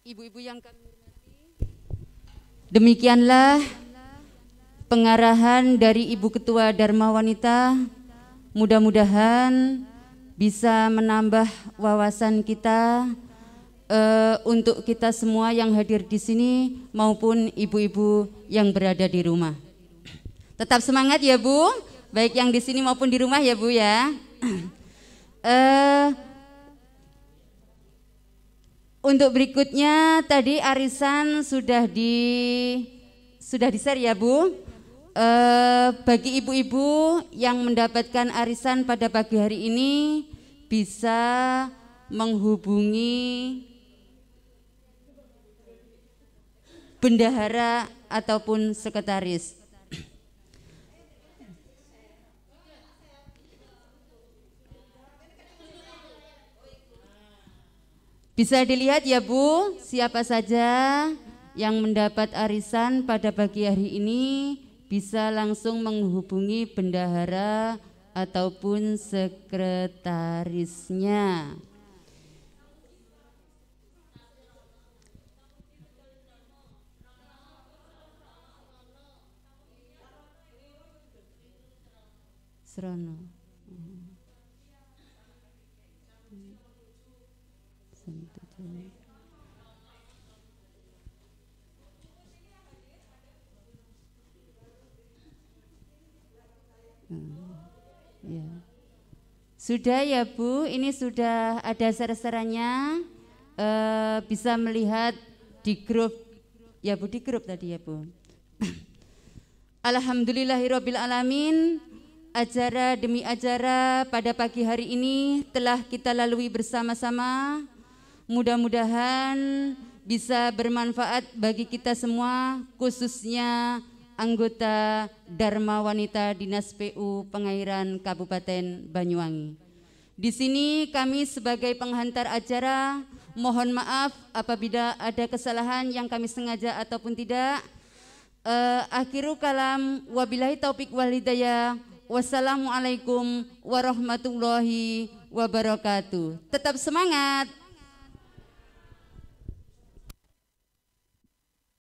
Ibu-ibu yang kami hormati, demikianlah pengarahan dari Ibu Ketua Dharma Wanita. Mudah-mudahan bisa menambah wawasan kita untuk kita semua yang hadir di sini maupun ibu-ibu yang berada di rumah. Tetap semangat ya Bu, baik yang di sini maupun di rumah ya Bu ya. Untuk berikutnya tadi arisan sudah di-share ya Bu. Bagi ibu-ibu yang mendapatkan arisan pada pagi hari ini bisa menghubungi bendahara ataupun sekretaris. Bisa dilihat ya Bu, siapa saja yang mendapat arisan pada pagi hari ini bisa langsung menghubungi bendahara ataupun sekretarisnya. Serono. Ya. Sudah ya Bu, ini sudah ada ser-serannya, bisa melihat di grup ya Bu, di grup tadi ya Bu. Alhamdulillahirabbil alamin. Acara demi acara pada pagi hari ini telah kita lalui bersama-sama. Mudah-mudahan bisa bermanfaat bagi kita semua, khususnya anggota Dharma Wanita Dinas PU Pengairan Kabupaten Banyuwangi. Di sini kami sebagai penghantar acara mohon maaf apabila ada kesalahan yang kami sengaja ataupun tidak. Akhiru kalam, wabillahi taufik wal hidayah. Wassalamualaikum warahmatullahi wabarakatuh. Tetap semangat.